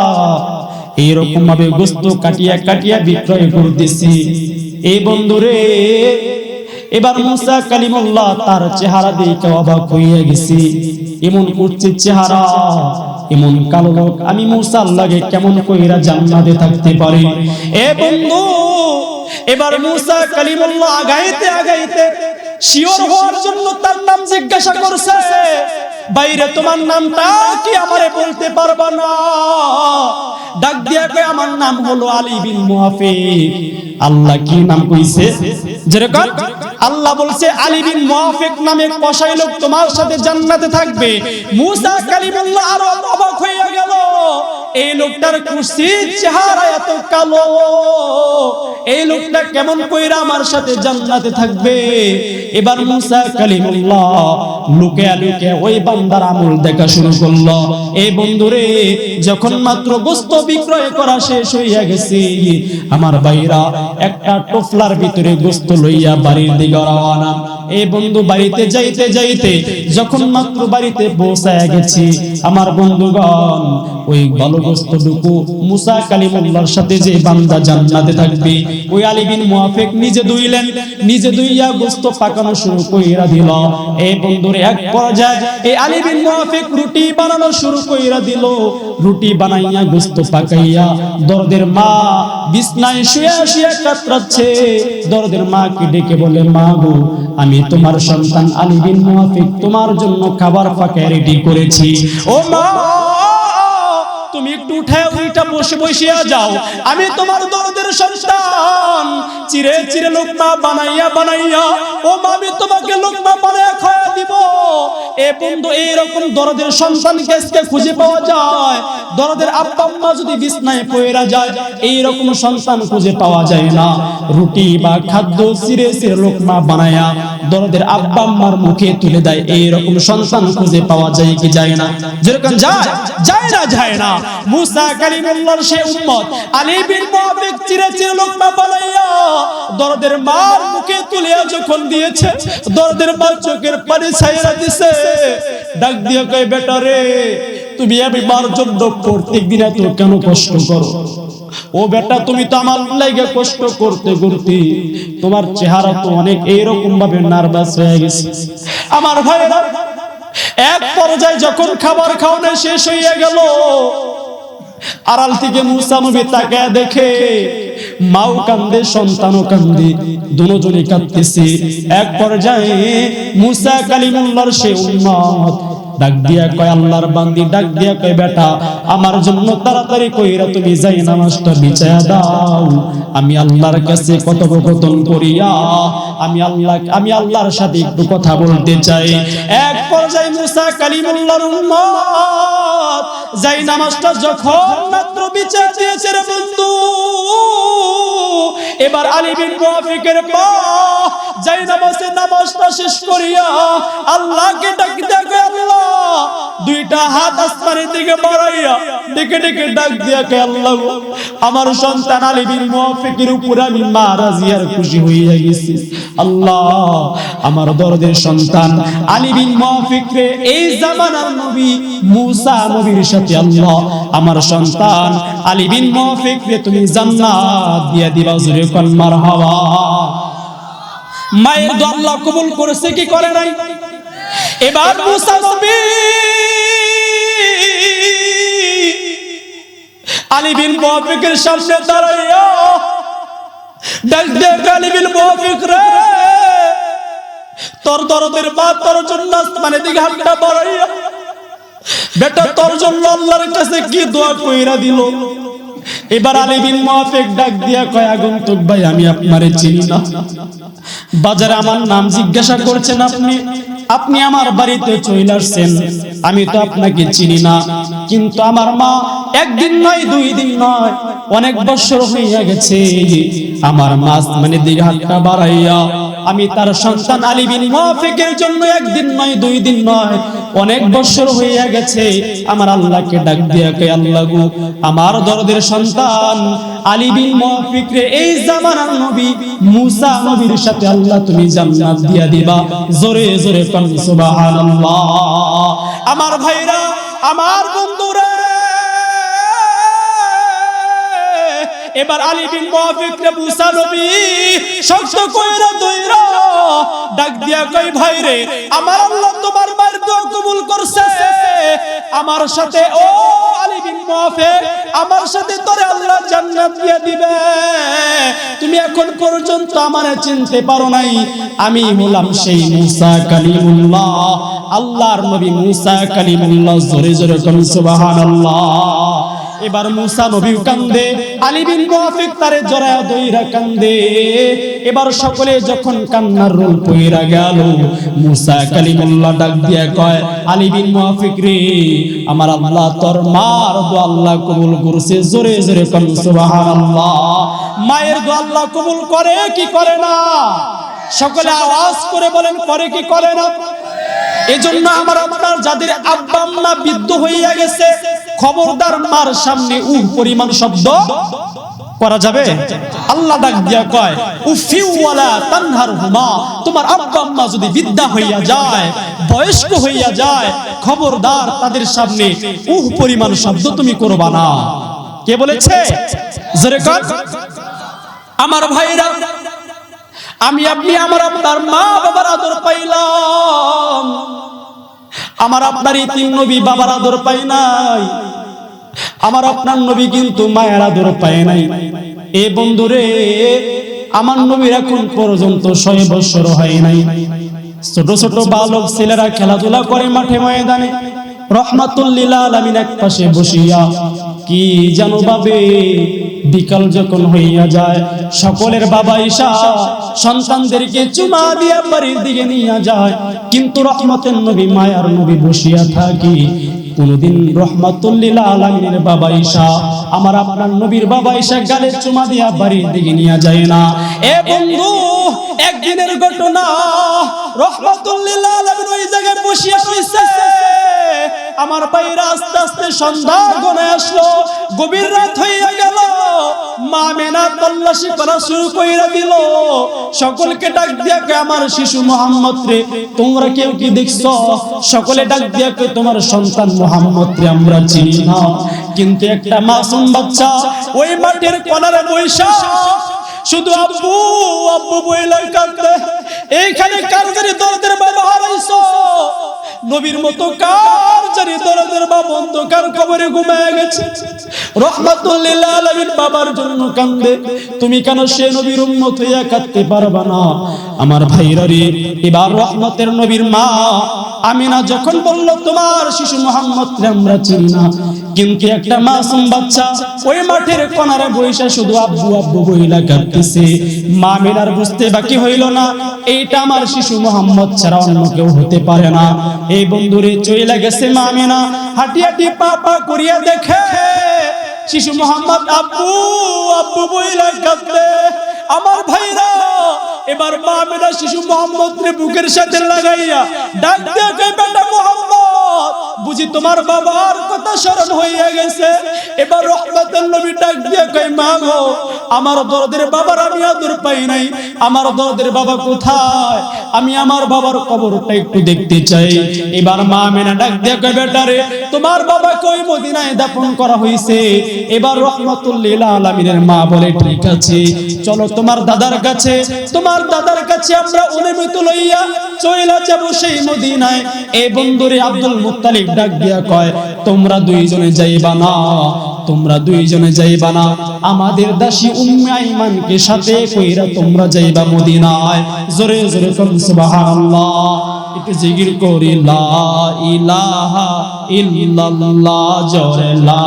এইরকম ভাবে গোশত কাটিয়া কাটিয়া বিক্রয় করতেছি। এই বন্ধুরে, এবার মুসা কালিমুল্লাহ তার চেহারা দেখে অবাক হইয়া গেছি। এমন কুৎসিত চেহারা, এমন কালো লোক আমি মুসার লাগে কেমন কইরা জান্নাতে থাকতে পারি? এ বন্ধু, এবার মুসা কালিমুল্লাহ আগাইতে আগাইতে শিওর হওয়ার জন্য তার নাম জিজ্ঞাসা করছে, বাইরে তোমার নামটা কি আমারে বলতে পারবা না? ডাক দিয়া কয়, আমার নাম হলো আলী বিন মুআফিক। আল্লাহ কি নাম কইছে? যেরকম আল্লাহ বলছে আলী বিন মুআফিক নামে কসাই লোক তোমার সাথে জান্নাতে থাকবে। মুসা কালিমুল্লাহ আরো অবাক হয়ে গেল, এই লোকটার কুৎসিত চেহারা এত কালো, এই লোকটা কেমন কইরা আমার সাথে জান্নাতে থাকবে? এবার মুসা কালিমুল্লাহ লুকিয়ে লুকিয়ে ওই বান্দার আমল দেখা শুরু করলো। এই বন্ধুরে, যখন মাত্র গোশত বিক্রয় করা শেষ হইয়া গেছে, আমার ভাইরা একটা টোফলার ভিতরে গোশত লইয়া বাড়ির দিকে রওনা। এই বন্ধু বাড়িতে যাইতে যাইতে যখন মাত্র বাড়িতে পৌঁছায়া গেছি, আমার বন্ধুগণ, ওই ভালো গোশতটুকু মুসা কালিমুল্লাহর সাথে যে বান্দা জান্নাতে থাকবে, ওই আলী বিন মুআফিক নিজে ধুইলেন, নিজে ধুইয়া গোশত পাকানো শুরু কইরা দিল। এই বন্ধুরে, এক পর্যায়ে এই আলী বিন মুআফিক রুটি বানানো শুরু কইরা দিল। রুটি বানাইয়া গোশত পাকাইয়া দরদের মা বিছনায় শুয়ে শুয়ে কাতরাচ্ছে। দরদের মাকে ডেকে বলে, মা গো, আমি তোমার সন্তান আলী বিন মুআফিক তোমার জন্য খাবার পাকায় রেডি করেছি। ও মা, তুমি একটু উঠে ওইটা বসিয়া যাও, আমি তোমার দরদের সন্তান চিরে চিরে লোকমা বানাইয়া ও মা, আমি তোমাকে লোকমা বানাইয়া খাওয়া দিব। এ বন্ধু, এইরকম দরদের সন্তানকে আজকে খুঁজে পাওয়া যায়? দরদের আব্বা আম্মা যদি বিছনায় পড়ে যায়, এইরকম সন্তান খুঁজে পাওয়া যায় না। রুটি বা খাদ্য চিরে চিরে লোকমা বানাইয়া দরদের আব্বা আম্মার মুখে তুলে দেয়, এইরকম সন্তান খুঁজে পাওয়া যায় কি যায় না? যেরকম যায় না। মুসা কালিমুল্লাহর সেই উম্মত আলী বিন মুআফিক চিরে চিরে লোকমা বানাইয়া দরদের মার মুখে তুলিয়া যখন দিয়েছে, দরদের মা চোখের পানি ছাইরা দিছে। ডাক দিয়া কয়, বেটা রে, তুমি আমি মার জন্য প্রত্যেকদিন এত কেন কষ্ট করো? ও বেটা, তুমি তো আমার লাগে কষ্ট করতে করতে তোমার চেহারা তো অনেক এইরকম ভাবে নার্ভাস হয়ে গেছে। আমার ভাইরা, এক পর্যায়ে যখন খাবার খাওয়ানো শেষ হয়ে গেল, আড়াল থেকে মুসা নবী তাকায় দেখে মাও কান্দে, সন্তানও কান্দে, দুজনেই কাঁদতেছে। এক পর্যায়ে মুসা কালিমুল্লাহর সেই উম্মত ডাক দিয়া কয়, আল্লাহর বান্দি ডাক দিয়া কয়, বেটা, আমার জন্য তাড়াতাড়ি কইরা তুমি যাই নামাজটা বিছায়া দাও। আমি আল্লাহর কাছে কথোপকথন করিয়া আমি আল্লাহর সাথে একটু কথা বলতে চাই। এক পর্যায়ে মুসা কালিমুল্লাহর উম্মত যাই নামাজটা যখন মাত্র বিছায়া দিয়েছে রে বন্ধু, এবার আলী বিন মুআফিকের মা যাই নামাজটা শেষ করিয়া আল্লাহকে ডাক দিয়া কয়, আল্লাহ, দুইটা হাত আসমানের দিকে বাড়াইয়া ডেকে ডেকে ডাক দিয়া কয়, আল্লাহ, আমার সন্তান আলী বিন মুআফিকের উপর আমি মা রাজিয়ার খুশি হইয়া গেছি। আল্লাহ, আমার দরদের সন্তান আলী বিন মুআফিক রে এই জামানার নবী মুসা নবীর সাথে আল্লাহ আমার সন্তান আলী বিন মুআফিক রে তুমি জান্নাত দিয়া দিবা। জোরে কোন মারহাবা। মায়ের দোয়া আল্লাহ কবুল করেছে কি করে নাই? এবার মুসা নবী আলী বিন মুআফিকের সামনে দাঁড়াইয়া ডাক দিয়ে, আলী বিন মুআফিক রে, তোর দরদের মা তোর জন্য আসমানের দিকে হাতটা বাড়াইয়া বেটা তোর জন্য আল্লাহর কাছে কি দোয়া কইরা দিল। এবার আলী বিন মুআফিক ডাক দিয়া কয়, আগন্তুক ভাই, আমি আপনারে চিনি না, বাজারে আমার নাম জিজ্ঞাসা করছেন আপনি আমার বাড়িতে চলে আসছেন, আমি তো আপনাকে চিনি না, কিন্তু আমার মা একদিন নয়, 2 দিন নয়, অনেক বছর হইয়া গেছে আমার মা মানে দিকে হাতটা বাড়াইয়া আমি তার সন্তান আলী বিন মুআফিকের জন্য একদিন নয়, 2 দিন নয়, অনেক বছর হইয়া গেছে আমার আল্লাহকে ডাক দিয়া কয়, আল্লাহ গো, আমার দরদের সন্তান আলী বিন মুআফিক রে এই জামানার নবী মুসা নবীর সাথে আল্লাহ তুমি জান্নাত দিয়া দিবা। জোরে জোরে কোন সুবহানাল্লাহ। আমার ভাইরা, আমার বন্ধুরা, এবার আলী বিন মুআফিক রে মুসা নবী শক্ত কইরা দইরা ডাক দিয়া কই, ভাই রে, আমার আল্লাহ তোমার মায়ের দোয়া কবুল করছে, আমার সাথে ও আলী বিন মুআফিক, আমার সাথে তোরে আল্লাহ জান্নাত দিয়া দিবে। তুমি এখন পর্যন্ত আমারে চিনতে পারো নাই, আমি হলাম সেই মুসা কালিমুল্লাহ, আল্লাহর নবী মুসা কালিমুল্লাহ। জোরে জোরে কোন সুবহানাল্লাহ। এবার মুসা নবী কান্দে, আলী বিন মুআফিক তারে জড়ায়া দইরা কান্দে। এবার সকলে যখন কান্নার রোল পইরা গেল, মুসা কালিমুল্লাহ ডাক দিয়া কয়, আলী বিন মুআফিক রে, আমার আল্লাহ তোর মার দোয়া আল্লাহ কবুল করছে। জোরে জোরে কোন সুবহানাল্লাহ। মায়ের দোয়া আল্লাহ কবুল করে কি করে না? সকলে আওয়াজ করে বলেন, করে কি করে না? এজন্য আমার আপনার যাদের আব্বা আম্মা বৃদ্ধ হইয়া গেছে, খবরদার মার সামনে পরিমাণ শব্দ করা যাবে? আল্লাহ ডাক দিয়া কয়, উফি ওয়ালা তানহারহুমা, তোমার আব্বা আম্মা যদি বৃদ্ধা হইয়া যায়, বয়স্ক হইয়া যায়, খবরদার তাদের সামনে পরিমাণ শব্দ তুমি করবা না। কে বলেছে? জোরে কর। আমার ভাইরা, আমি আপনি আমার আপনার মা বাবার আদর পাইলাম, আমার আপনার এই তিন নবী বাবার আদর পায় নাই, আমার আপনার নবী কিন্তু মায়ের আদর পায় নাই। এ বন্ধুরে, আমার নবীর এখন পর্যন্ত 100 বছর হয় নাই। ছোট ছোট বালক ছেলেরা খেলাধুলা করে মাঠে ময়দানে, রহমাতুল লিল আলামিন এক পাশে বসিয়া কি জানো ভাবে। বিকাল যখন হইয়া যায়, সকলের বাবা ঈশা সন্তানদেরকে চুমা দিয়া বাড়ির দিকে নিয়ে যায়, কিন্তু রহমতের নবী মায়ার নবী বসিয়া থাকি। কোনদিন রহমাতুল লিল আলামিনের বাবা ঈশা আমার আপনার নবীর বাবা ঈশা গালে চুমা দিয়া বাড়ির দিকে নিয়ে যায় না। এ বন্ধু, একদিনের ঘটনা, রহমাতুল লিল আলামিন ওই জায়গায় বসিয়া রইছে। আমার ভাইরা আস্তে আস্তে সন্ধ্যা গনে আসলো, গভীর রাত হইয়া গেল। মা মেনা তল্লাশি করা শুরু কইরা দিল। সকলকে ডাক দিয়া কে আমার শিশু মুহাম্মদ রে তোমরা কেউ কি দেখছো? সকলে ডাক দিয়া কে তোমার সন্তান মুহাম্মদ রে আমরা চিনি না। কিন্তু একটা মাসুম বাচ্চা ওই মাঠের কোণারে বইসা শুধু আব্বু আব্বু বইলা কাঁদে। এইখানে কার জানি দরদের বাবা হারাইছো, নবীর মতো কার জানি দরদের বাবা অন্ধকার কবরে ঘুমায় গেছে। রহমাতুল লিল আলামিন বাবার জন্য কাঁদে, তুমি কেন সে নবীর উম্মত হইয়া কাঁদতে পারবা না? আমার ভাইরা রে, এবার রহমতের নবীর মা আমিনা যখন বলল তোমার শিশু মুহাম্মদ রে আমরা চিনি না, কিন্তু একটা মাসুম বাচ্চা ওই মাঠের কোণারে বইসা শুধু আব্বু আব্বু বইলা কাঁদতেছে। মা আমিনার বুঝতে বাকি হইল না, এইটা আমার শিশু মুহাম্মদ ছাড়া অন্য কেউ হতে পারে না। এই বন্ধুরে চইলা গেছে মা আমিনা, হাঁটি হাঁটি পা পা করিয়া দেখে শিশু মুহাম্মদ আব্বু আব্বু বইলা কাঁদে। আমার ভাইরা, এবার মা আমিনা শিশু মুহাম্মদ রে বুকের সাথে লাগাইয়া ডাক দিয়ে কই, বেটা মুহাম্মদ, বুঝি তোমার বাবার কথা স্মরণ হইয়া গেছে? এবার রহমতের নবী ডাক দিয়ে কই, মা গো, আমার দরদের বাবার আমি আদর পাই নাই, আমার দরদের বাবা কোথায়? আমি আমার বাবার কবরটা একটু দেখতে চাই। এবার মা আমিনা ডাক দিয়ে কই, বেটা রে, তোমার বাবা কই মদিনায় দাফন করা হইছে। এবার রহমাতুল লিল আলামিনের মা বলে, ঠিক আছে চলো তোমার দাদার কাছে, তোমার দাদার কাছে আমরা অনুমতি লইয়া চইলা যাব সেই মদিনায়। এই বন্ধুরে আব্দুল মুত্তালিব ডাক দিয়া কয়, তোমরা দুইজনে যাইবা না, তোমরা দুইজনে যাইবা না, আমাদের দাসী উম্মে আইমানকে সাথে কইরা তোমরা যাইবা মদিনায়। জোরে জোরে কোন সুবহানাল্লাহ, একটু জিকির করি লা ইলাহা ইল্লাল্লাহ, জোরে লা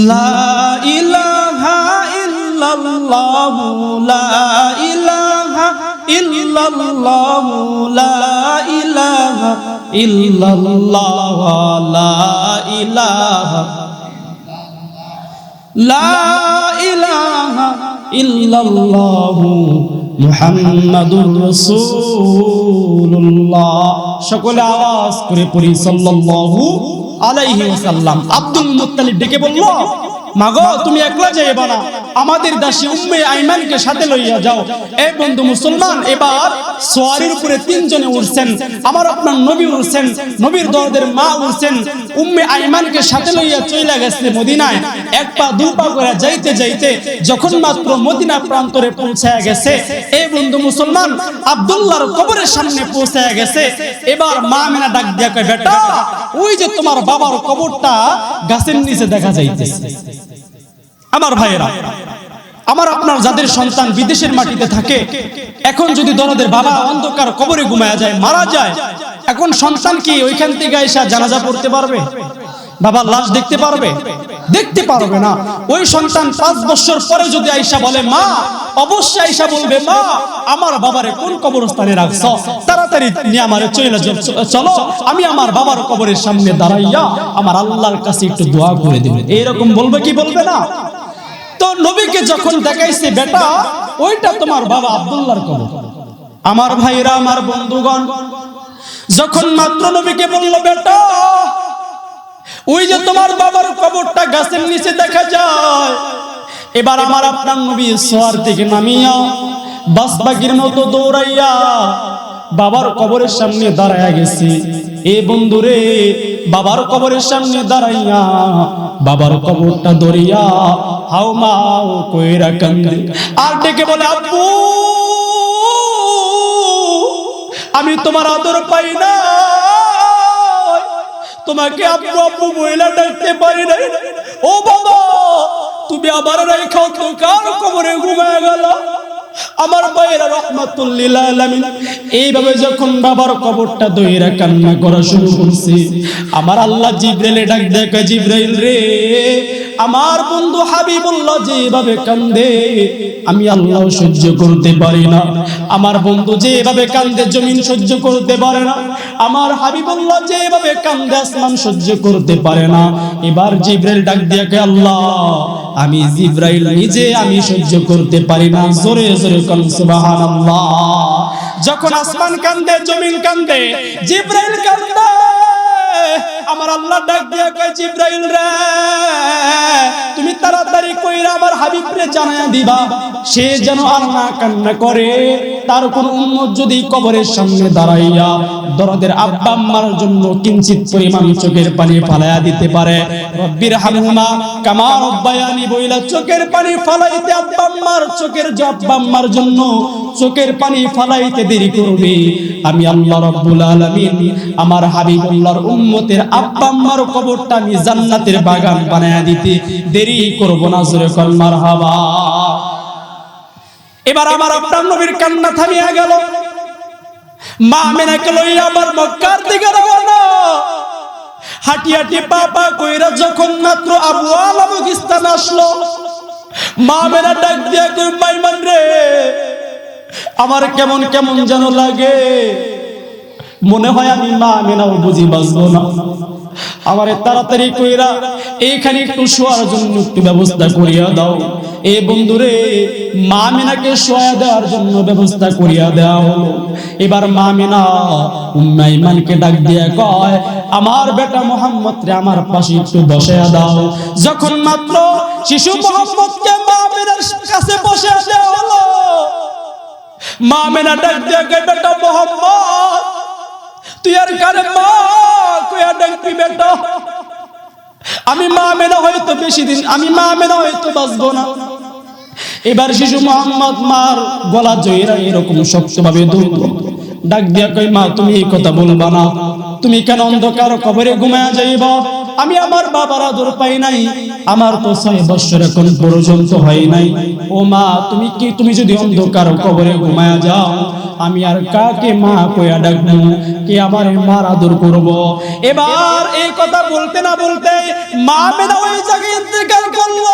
লা ইলাহা ইল্লাল্লাহ, লা ইলাহা ইল্লাল্লাহ, লা ইলাহা ইল্লাল্লাহ, লা ইলাহা লা ইলাহা ইল্লাল্লাহ মুহাম্মাদুর রাসূলুল্লাহ। সকলে আওয়াজ করে পড়ি সাল্লাল্লাহু আলাইহি ওয়াসাল্লাম। আব্দুল মুত্তালিব ডেকে বলল, মাগো তুমি একলা যাইবা না, আমাদের দাসী উম্মে আইমানকে সাথে লইয়া যাও। এই বন্ধু মুসলমান, এবার সোয়ারির উপরে তিনজনে উঠছেন, আমার আপনার নবী উঠছেন, নবীর দরদের মা উঠছেন, উম্মে আইমানকে সাথে লইয়া চইলা গেছে মদিনায়। এক পা দু পা করে যাইতে যাইতে যখন মাত্র মদিনা প্রান্তরে পৌঁছায়া গেছে, এই বন্ধু মুসলমান আব্দুল্লাহর কবরের সামনে পৌঁছায়া গেছে। এবার মা আমিনা ডাক দিয়া কয়, বেটা ওই যে তোমার বাবার কবরটা গাছের নিচে দেখা যাইতেছে। আমার ভাইয়েরা, আমার আপনার যাদের সন্তান বিদেশের মাটিতে থাকে, এখন যদি দরদের বাবা অন্ধকার কবরে ঘুমায়া যায়, মারা যায়, এখন সন্তান কি ওইখান থেকে আইসা জানাজা পড়তে পারবে? বাবার লাশ দেখতে পারবে? দেখতে পারবে না। ওই সন্তান 5 বছর পরে যদি আইসা বলে মা, অবশ্যই আইসা বলবে, মা আমার বাবারে কোন কবরস্থানে রাখছো, তাড়াতাড়ি নিয়ে আমারে চলো, আমি আমার বাবার কবরের সামনে দাঁড়াইয়া আমার আল্লাহর কাছে একটু দোয়া করে দেব। এইরকম বলবে কি বলবে না? তো নবীকে যখন দেখাইছে, বেটা ওইটা তোমার বাবা আব্দুল্লাহর কবর। আমার ভাইরা, আমার বন্ধুগণ, যখন মাত্র নবীকে বলল, বেটা ওই যে তোমার বাবার কবরটা গাছের নিচে দেখা যায়, এবার আমার আপনার নবী সোয়ার থেকে নামিয়া বাসবাগির মতো দৌড়াইয়া বাবার কবরের সামনে দাঁড়ায়া গেছি। এ বন্ধুরে, বাবার কবরের সামনে দাঁড়াইয়া বাবার কবরটা ধরিয়া হাও মাও কইরা কান্দে আর ডেকে বলে, আব্বু আমি তোমার আদর পাই না, তোমাকে আব্বু আব্বু বইলা ডাকতে পারি না। ও বাবা, তুমি আবার রাইখাও তো কার কবরে ঘুমায় গেল? আমার ভাইয়েরা রাহমাতুল লিল আলামিন, এইভাবে যখন বাবার কবরটা দইরা কান্না করা শুরু করছে, আমার আল্লাহ জিবরাইলে ডাক দেয়, জিবরাইল রে, আমার বন্ধু হাবিবুল্লাহ যেভাবে কান্দে আমি আল্লাহ সহ্য করতে পারি না। আমার বন্ধু যেভাবে কান্দে জমিন সহ্য করতে পারে না। আমার হাবিবুল্লাহ যেভাবে কান্দে আসমান সহ্য করতে পারে না। এবার জিবরাইল ডাক দিয়ে কে, আল্লাহ আমি জিবরাইল নিজে আমি সহ্য করতে পারি না। জোরে জোরে কোন সুবহানাল্লাহ। যখন আসমান কান্দে জমিন কান্দে জিবরাইল কান্দে, আমার আল্লাহ ডাক দিয়ে কয়, জিবরাইল রে তুমি তাড়াতাড়ি কইরা আমার হাবিবরে জানায়া দিবা, সে যেন আর না কান্না করে। তার কোন উম্মত যদি কবরের সামনে দাঁড়াইয়া দরদের আব্বা আম্মার জন্য কিঞ্চিত পরিমাণ চোখের পানি ফালাইয়া দিতে পারে, রব্বির হামহুমা কামা রব্বায়ানি বইলা চোখের পানি ফালাইতে আব্বা আম্মার চোখের আব্বা আম্মার জন্য চোখের পানি ফালাইতে দেরি করবে, আমি আল্লাহ রাব্বুল আলামিন আমার হাবিবুল্লাহর উম্মতের আব্বা আম্মার কবরটা আমি জান্নাতের বাগান বানায়া দিতে দেরি করব না। জোরে কর মারহাবা। এবার আমার আপনার নবীর কান্না থামিয়া গেল। মা আমিনাকে লইয়া আবার মক্কার দিকে রওনা। হাঁটি হাঁটি পা পা কইরা যখন মাত্র আবু আলা বগিস্তান আসলো, মা আমিনা ডাক দিয়া কই, মাইমান রে আমার কেমন কেমন যেন লাগে, মনে হয় আমি মা আমিনাও বুঝি বাঁচবো না। আমারে তাড়াতাড়ি কইরা এইখানে একটু শোয়ার জন্য একটু ব্যবস্থা করিয়া দাও। এ বন্ধুরে, মা আমিনাকে শোয়া দেওয়ার জন্য ব্যবস্থা করিয়া দেওয়া হলো। এবার মা আমিনা উম্মে আইমানকে ডাক দিয়ে কয়, আমার বেটা মুহাম্মদ রে আমার পাশে একটু বসায়া দাও। যখন মাত্র শিশু মুহাম্মদকে মা আমিনার কাছে বসায়া দেওয়া হলো, মা আমিনা ডাক দিয়ে কয়, বেটা মুহাম্মদ তুই আর কারে মা কইয়া ডাকবি বেটা? আমি মা আমিনা হয়তো বেশি দিন, আমি মা আমিনা হয়তো বাঁচবো না। এবার শিশু মুহাম্মদ মার গলা জয়রা এরকম শক্তভাবে ধরল, ডাক দিয়া কই, মা তুমি এই কথা বলবা না, তুমি কেন অন্ধকার কবরে ঘুমায়া যাইবা? আমি আমার বাবার আদর পাই নাই, আমার তো 6 বছর এখন পর্যন্ত হয় নাই। ও মা তুমি কি, তুমি যদি অন্ধকার কবরে ঘুমায়া যাও, আমি আর কাকে মা কইয়া ডাকবো? কে আমার মার আদর করব? এবার এই কথা বলতে না বলতে মা আমিনা ওই জায়গায় ইন্তেকাল করলো।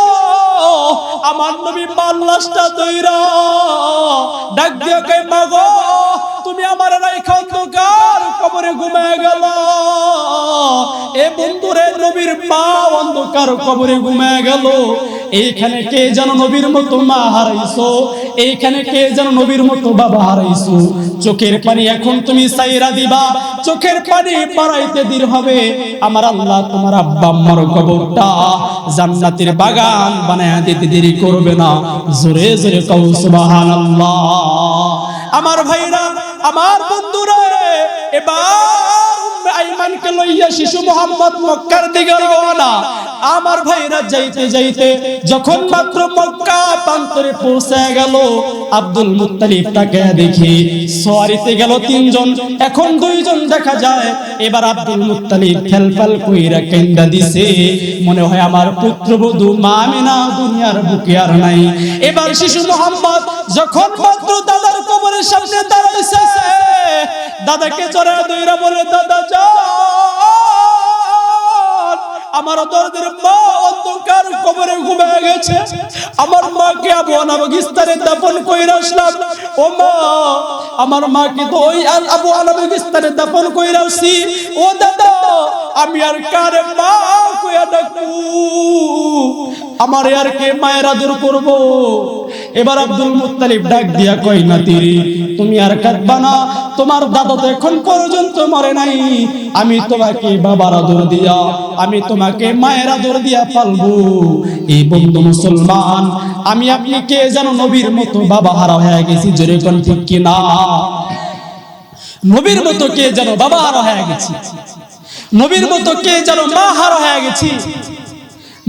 আমার নবী মার লাশটা ধইরা ডাক দিয়া কই, মা গো তুমি আমার রাইখা অন্ধকার কবরে ঘুমায়া গেল। এ বন্ধুরে, নবীর মা অন্ধকার কবরে ঘুমায়া গেল। এইখানে কে যেন নবীর মতো মা হারাইছো, এইখানে কে যেন নবীর মতো বাবা হারাইছো। চোখের পানি এখন তুমি সাইরা দিবা, চোখের পানি পারাইতে দেরি হবে। আমার আল্লাহ তোমার আব্বা আম্মার কবরটা জান্নাতের বাগান বানায়া দিতে দেরি করবে না। জোরে জোরে কও সুবহানাল্লাহ। আমার ভাইরা, আমার বন্ধুরা, এবার উম্মে আইমানকে লইয়া শিশু মুহাম্মদ মক্কার দিকে রওনা। আমার ভাইরা যাইতে যাইতে যখন মাত্র মক্কা প্রান্তরে পৌঁছে গেল, আব্দুল মুত্তালিব তাকে দেখি সওয়ারিতে গেল 3 জন, এখন 2 জন দেখা যায়। এবার আব্দুল মুত্তালিব ফেলফাল কইরা কান্দা দিছে, মনে হয় আমার পুত্রবধূ মা আমিনা দুনিয়ার বুকে আর নাই। এবার শিশু মুহাম্মদ যখন মাত্র দাদার কবরের সামনে দাঁড়াইছে, দাদাকে জড়ায় ধইরা বলে, দাদা যান, আমার দরদের মা অন্ধকার কবরে ঘুমিয়ে গেছে, আমার মাকে আবু আলা বগিস্তানে দাফন কইরা আসলাম। ও মা, আমার মাকে তো ওই আবু আলা বগিস্তানে দাফন কইরা আসি। ও দাদা, আমি আর কারে মা কইয়া ডাকবো? আমার আর কে মায়ের আদর করব? এবার আব্দুল মুত্তালিব ডাক দিয়া কই, নাতিরে তুমি আর কাঁদবা না, তোমার দাদা তো এখন পর্যন্ত মরে নাই, আমি তোমাকে বাবার আদর দিয়া, আমি তোমাকে মায়ের আদর দিয়া পালবো। এই বন্ধু মুসলমান, আমি আপনি কে যেন নবীর মতো বাবা হারা হয়ে গেছি, জোরে কোন ঠিক কিনা? নবীর মতো কে যেন বাবা হারা হয়ে গেছি, নবীর মতো কে যেন মা হারা হয়ে গেছি।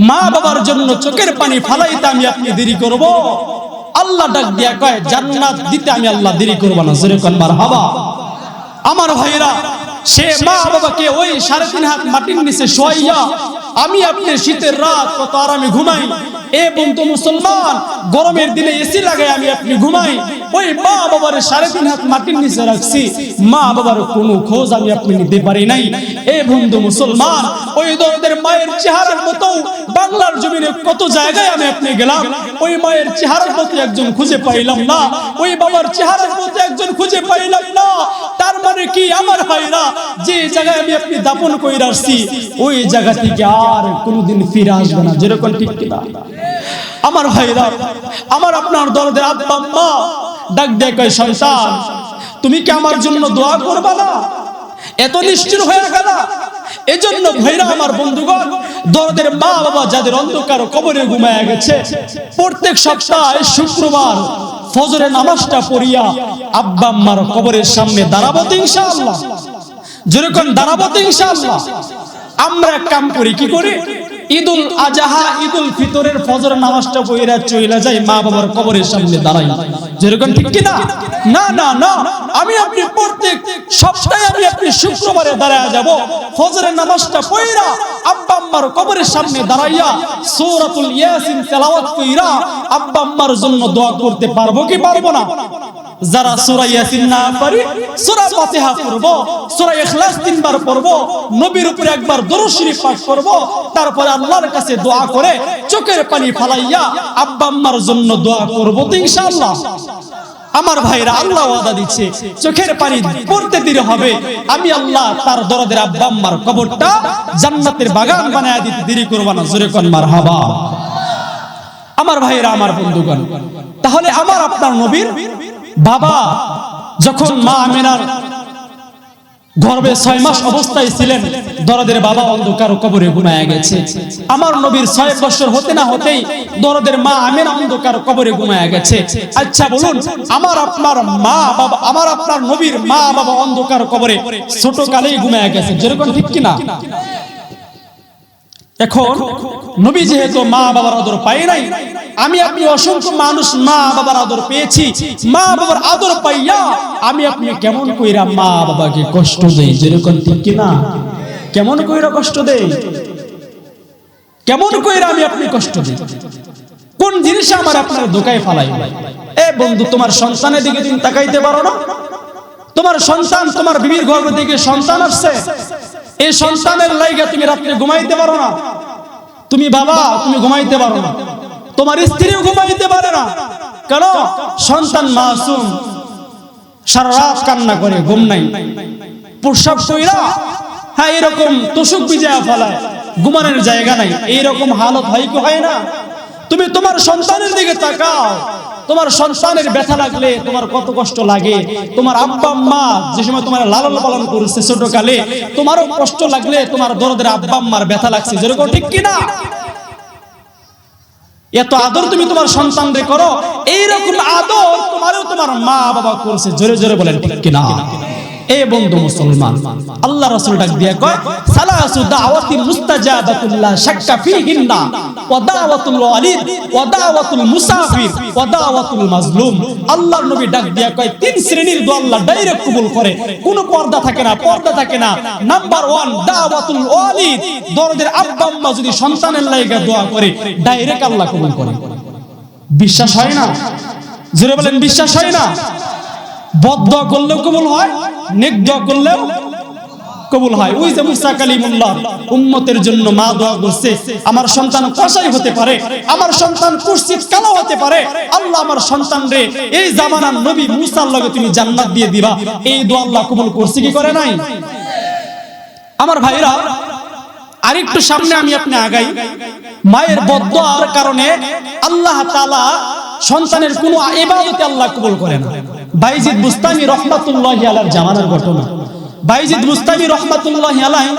মা বাবার জন্য চোখের পানি ফালাইতে আমি আপনি দেরি করব? আল্লাহ ডাক দিয়া কয় জান্নাত দিতে আমি আল্লাহ দেরি করব না। জোরে কোন মারহাবা। আমার ভাইরা, সে মা বাবাকে ওই 3.5 হাত মাটির নিচে শোয়াইয়া আমি আপনি শীতের রাত কত আরামে ঘুমাই। এ বন্ধু মুসলমান, গরমের দিনে এসি লাগাই আমি আপনি ঘুমাই। ওই মা বাবার 3.5 হাত মাটির নিচে রাখছি, মা বাবার কোনো খোঁজ আমি আপনি নিতে পারি নাই। এ বন্ধু মুসলমান, ওই দরদের মায়ের চেহারার মতো বাংলার জমিনে কত জায়গায় আমি আপনি গেলাম, ওই মায়ের চেহারার মতো একজন খুঁজে পাইলাম না, ওই বাবার চেহারার মতো একজন খুঁজে পাইলাম না। তার মানে কি আমার ভাইরা, যে জায়গায় আমি আপনি দাপন কইরা আসছি ওই জায়গা থেকে আর কোনোদিন ফিরে আসবে না। যেরকম ঠিক কিনা আমার ভাইরা? আমার আপনার দরদের আব্বা আম্মা ডাক দিয়ে কয় সন্তান তুমি কি আমার জন্য দোয়া করবা না? এত নিষ্ঠুর হয়ে গেল। এজন্য ভাইরা আমার বন্ধুগণ, দরদের মা বাবা যাদের অন্ধকার কবরে ঘুমায় গেছে, প্রত্যেক সপ্তাহে শুক্রবার ফজরের নামাজটা পড়িয়া আব্বা আম্মার কবরের সামনে দাঁড়াবো তো ইনশাআল্লাহ। যেরকম দাঁড়াবো তো ইনশাআল্লাহ। আমরা এক কাম করি, কি করি? ঈদুল আজহা ঈদুল ফিতরের ফজর নামাজটা পড়িয়া চলে যাই মা বাবার কবরের সামনে দাঁড়াই। যেরকম ঠিক কি না? না না না, আমি আপনি প্রত্যেক সপ্তাহে আমি আপনি শুক্রবারে দাঁড়ায়া যাব, ফজরের নামাজটা পড়িয়া আব্বা আম্মার কবরের সামনে দাঁড়াইয়া সূরাতুল ইয়াসিন তেলাওয়াত কইরা আব্বা আম্মার জন্য দোয়া করতে পারবো কি পারবো না? যারা সূরা ইয়াসিন না পারি সূরা ফাতিহা পড়ব, সূরা ইখলাস 3 বার পড়ব, নবীর উপরে একবার দরুদ শরীফ পাঠ করব, তারপর আল্লাহর কাছে দোয়া করে চোখের পানি ফালাইয়া আব্বা আম্মার জন্য দোয়া করব তো ইনশাআল্লাহ। আমার ভাইরা, আল্লাহ ওয়াদা দিচ্ছে চোখের পানি পড়তে দেরি হবে, আমি আল্লাহ তার দরদের আব্বা আম্মার কবরটা জান্নাতের বাগান বানায়া দিতে দেরি করব না। জোরে কোন মারহাবা। আমার ভাইরা, আমার বন্ধুগণ, তাহলে আমার আপনার নবীর বাবা যখন মা আমিনার গর্ভে 6 মাস অবস্থায় ছিলেন, দরদের বাবা অন্ধকার কবরে ঘুমায়া গেছে। আমার নবীর 6 বছর হতে না হতেই দরদের মা আমিনা অন্ধকার কবরে ঘুমায়া গেছে। আচ্ছা বলুন, আমার আপনার মা বাবা, আমার আপনার নবীর মা বাবা অন্ধকার কবরে ছোট কালেই ঘুমায়া গেছে। যেরকম ঠিক কিনা? এখন নবী যেহেতু মা বাবার আদর পায় নাই, আমি আপনি অসংখ্য মানুষ মা বাবার আদর পেয়েছি। মা বাবার আদর পাইয়া আমি আপনি কেমন কইরা মা বাবাকে কষ্ট দেই। যেরকম ঠিক কিনা? কেমন কইরা কষ্ট দেই? কেমন কইরা আমি আপনি কষ্ট দেই? কোন জিনিস আমার আপনার ধোকায় ফালাই? এ বন্ধু, তোমার সন্তানের দিকে তুমি তাকাইতে পারো না? তোমার সন্তান, তোমার বিবির গর্ভ থেকে সন্তান আসছে, এই সন্তানের লাইগা তুমি রাত্রে ঘুমাইতে পারো না। তুমি বাবা, তুমি ঘুমাইতে পারো না, তোমার স্ত্রীও ঘুমাইতে পারে না। কেন? সন্তান মাসুম, সারা রাত কান্না করে, ঘুম নাই, প্রসব কইরা হ্যাঁ এরকম তোষক বিজয়া ফেলায়, ঘুমানোর জায়গা নাই। এইরকম হালত হয় কি হয় না? তুমি তোমার সন্তানের দিকে তাকাও, তোমার সন্তানের ব্যথা লাগলে তোমার কত কষ্ট লাগে। তোমার আব্বা আম্মা যে সময় তোমার লালন পালন করেছে ছোটকালে, তোমারও কষ্ট লাগলে তোমার দরদের আব্বা আম্মার ব্যথা লাগছে। যেরকম ঠিক কিনা? এত আদর তুমি তোমার সন্তানরে করো, এইরকম আদর তোমারও তোমার মা বাবা করছে। জোরে জোরে বলেন ঠিক কিনা? এ বন্ধু মুসলমান, আল্লাহ রাসূল ডাক দিয়া কয় সালাসু দাওয়াতি মুস্তাজাবাতুল লা শাক্কা ফিহিন্না ওয়া দাওয়াতুল ওয়ালিদ ওয়া দাওয়াতুল মুসাফির ওয়া দাওয়াতুল মাজলুম। আল্লাহর নবী ডাক দিয়া কয় 3 শ্রেণীর দোয়া আল্লাহ ডাইরেক্ট কবুল করে, কোনো পর্দা থাকে না, পর্দা থাকে না। নাম্বার 1 দাওয়াতুল ওয়ালিদ, দরদের আব্বা আম্মা যদি সন্তানের লাগা দোয়া করে ডাইরেক্ট আল্লাহ কবুল করে। বিশ্বাস হয় না? জোরে বলেন বিশ্বাস হয় না? বদদোয়া করলেও কবুল হয়, নেক দোয়া করলেও কবুল হয়। ওই যে মুসা কালিমুল্লাহ উম্মতের জন্য মা দোয়া করছে, আমার সন্তান কসাই হতে পারে, আমার সন্তান কুরসিত কালো হতে পারে, আল্লাহ আমার সন্তান রে এই জামানার নবী মুসার লগে তুমি জান্নাত দিয়ে দিবা। এই দোয়া আল্লাহ কবুল করছে কি করে নাই? আমার ভাইরা, আরেকটু সামনে আমি আপনি আগাই। মায়ের বদদোয়ার কারণে আল্লাহ তাআলা সন্তানের কোনো ইবাদতে আল্লাহ কবুল করে না। বাইজিদ বুস্তামি রহমাতুল্লাহি আলাইহির জামানার ঘটনা। বাইজিদ বুস্তামি রহমাতুল্লাহি আলাইহি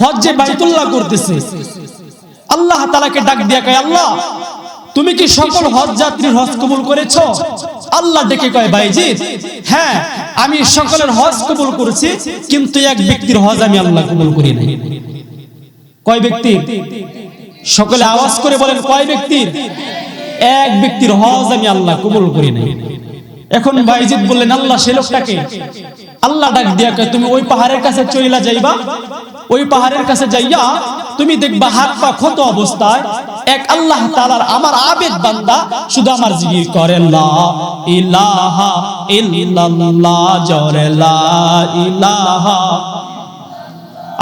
হজ্জে বাইতুল্লাহ করতেছে। আল্লাহ তাআলাকে ডাক দিয়া কয়, আল্লাহ তুমি কি সকল হজ যাত্রীর হজ কবুল করেছো? আল্লাহ ডেকে কয় বাইজিদ, হ্যাঁ আমি সকলের হজ কবুল করেছি, কিন্তু এক ব্যক্তির হজ আমি আল্লাহ কবুল করি নাই। কয় ব্যক্তির? সকলে আওয়াজ করে বলেন, কয় ব্যক্তির? এক ব্যক্তির হজ আমি আল্লাহ কবুল করি নাই। এখন বাইজিদ বললেন, আল্লাহ সে লোকটাকে? আল্লাহ ডাক দিয়া কয়, তুমি ওই পাহাড়ের কাছে চইলা যাইবা, ওই পাহাড়ের কাছে যাইয়া তুমি দেখবা হাত পা ক্ষত অবস্থায় এক আল্লাহ তাআলার আমার আবেদ বান্দা শুধু আমার জিকির করে, লা ইলাহা ইল্লাল্লাহ, জোরে লা ইলাহা,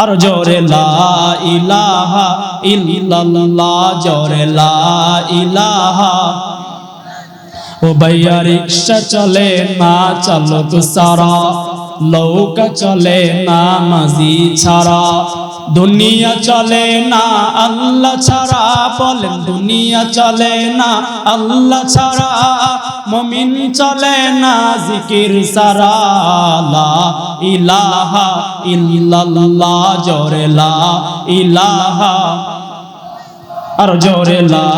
আর জোরে লা ইলাহা ইল্লাল্লাহ, জোরে লা ইলাহা। ও ভাইয়া রিকশা চলে না চালক সারা, নৌকা চলে না মাঝি ছাড়া, দুনিয়া চলে না আল্লাহ ছাড়া, বলেন দুনিয়া চলে না আল্লাহ ছাড়া, মুমিন চলে না জিকির ছাড়া, লা ইলাহা ইল্লাল্লাহ, জোরে লা ইলাহা, আর জোরে লা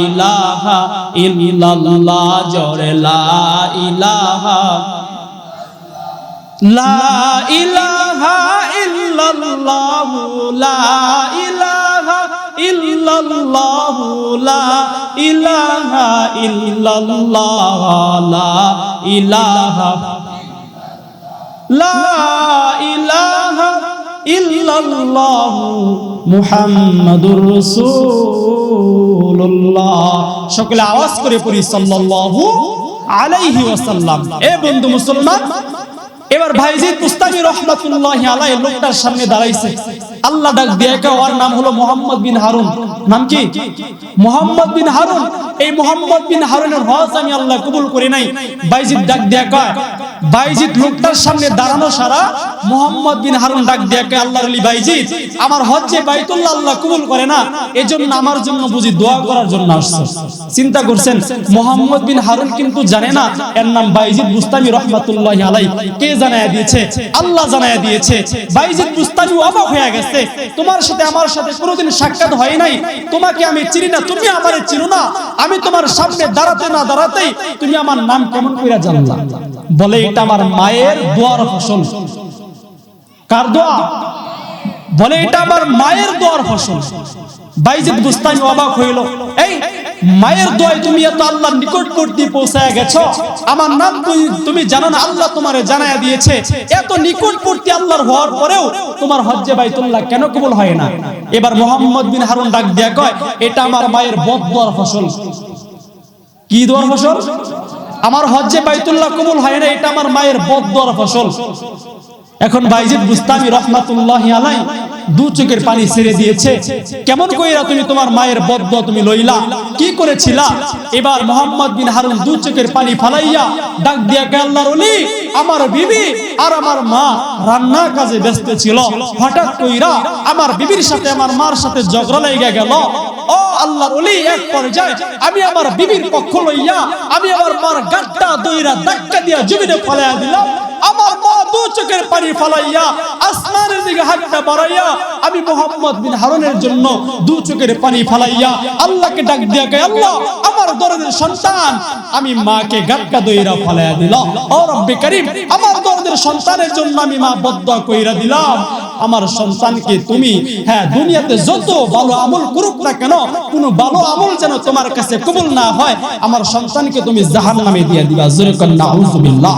ইলাহা ইল্লাল্লাহ, জোরে লা ইলাহা, লা ইলাহা ইল্লাল্লাহ, লা ইলাহা ইল্লাল্লাহ, লা ইলাহা ইল্লাল্লাহ, লা ইলাহা, লা ইলাহা ইল্লাল্লাহ, মুহাম্মাদুর রাসূলুল্লাহ। সকলে আওয়াজ করে পড়ি সাল্লাল্লাহু আলাইহি ওয়াসাল্লাম। এ বন্ধু মুসলমান, এবার বাইজিদ বুস্তামি রাহমাতুল্লাহি আলাইহি লোকটার সামনে দাঁড়াইছে। আল্লাহ ডাক দিয়ে কয়, ওর নাম হলো মুহাম্মদ বিন হারুন। নাম কি? মুহাম্মদ বিন হারুন। এই মুহাম্মদ বিন হারুনের হজ আমি আল্লাহ কবুল করি নাই। বাইজিদ ডাক দিয়ে কয়, বাইজিদ লোকটার সামনে দাঁড়ানো সারা মুহাম্মদ বিন হারুন ডাক দিয়ে কয়, আল্লাহর ওলি বাইজিদ, আমার হজ্জে বাইতুল্লাহ আল্লাহ কবুল করে না, এজন্য আমার জন্য বুঝি দোয়া করার জন্য আসছে। চিন্তা করছেন, মুহাম্মদ বিন হারুন কিন্তু জানে না এর নাম বাইজিদ বুস্তামি রাহমাতুল্লাহি আলাইহি। কে জানায়া দিয়েছে? আল্লাহ জানায়া দিয়েছে। বাইজিদ বুস্তামি অবাক হয়ে গেছে, তোমার সাথে আমার সাথে কোনোদিন সাক্ষাৎ হয় নাই, তোমাকে আমি চিনি না, তুমি আমারে চিনো না, আমি তোমার সামনে দাঁড়াতে না দাঁড়াতেই তুমি আমার নাম কেমন কইরা জানলা? বলে, এটা আমার মায়ের দোয়ার ফসল। কার দোয়া? বলে, এটা আমার মায়ের দোয়ার ফসল। বাইজিদ বুস্তামি অবাক হইল, এই মায়ের দোয়ায় তুমি এত আল্লাহর নিকটবর্তী পৌঁছায় গেছো, আমার নাম তুমি জানো না? আল্লাহ তোমারে জানায়া দিয়েছে, এত নিকটবর্তী আল্লাহর হওয়ার পরেও তোমার হজ্জে বাইতুল্লাহ কেন কবুল হয় না? এবার মুহাম্মদ বিন হারুন ডাক দিয়া কয়, এটা আমার মায়ের বদদোয়ার ফসল। কি দোয়ার ফসল? আমার হজ্জে বাইতুল্লাহ কবুল হয় না, এটা আমার মায়ের বদদোয়ার ফসল। এখন বাইজিদ বুস্তামি রাহমাতুল্লাহি আলাইহি দু চোখের পানি ছেড়ে দিয়েছে। কেমন কইরা তুমি তোমার মায়ের বদদোয়া তুমি লইলা? কি করেছিলা? এবার মুহাম্মদ বিন হারুন দু চোখের পানি ফালাইয়া ডাক দিয়া কয়, আল্লাহর ওলি, আমার বিবি আর আমার মা রান্না কাজে ব্যস্ত ছিল, হঠাৎ কইরা আমার বিবির সাথে আমার মার সাথে ঝগড়া লেগে গেল। ও আল্লাহর ওলি, এক পর্যায়ে আমি আমার বিবির পক্ষ লইয়া আমি আমার মার গাঁটটা দইরা ধাক্কা দিয়া জমিনে ফলাইয়া দিলাম। আমার মা দু চোখের পানি ফালাইয়া আসমানের দিকে হাতটা বাড়াইয়া আমি মুহাম্মদ বিন হারুনের জন্য দু চোখের পানি ফালাইয়া আল্লাহকে ডাক দিয়া কয়, আল্লাহ, আমার দরদের সন্তান, আমি মাকে গাঁটটা দইরা ফলাইয়া দিলাম। ও রব্বে কারীম, আমার দরদের সন্তানের জন্য আমি মা বদদোয়া কইরা দিলাম, আমার সন্তানকে তুমি, হ্যাঁ, দুনিয়াতে যত ভালো আমল করুক না কেন, কোনো ভালো আমল যেন তোমার কাছে কবুল না হয়, আমার সন্তানকে তুমি জাহান্নামে দিয়ে দিবা। জোরে কোন নাউযুবিল্লাহ।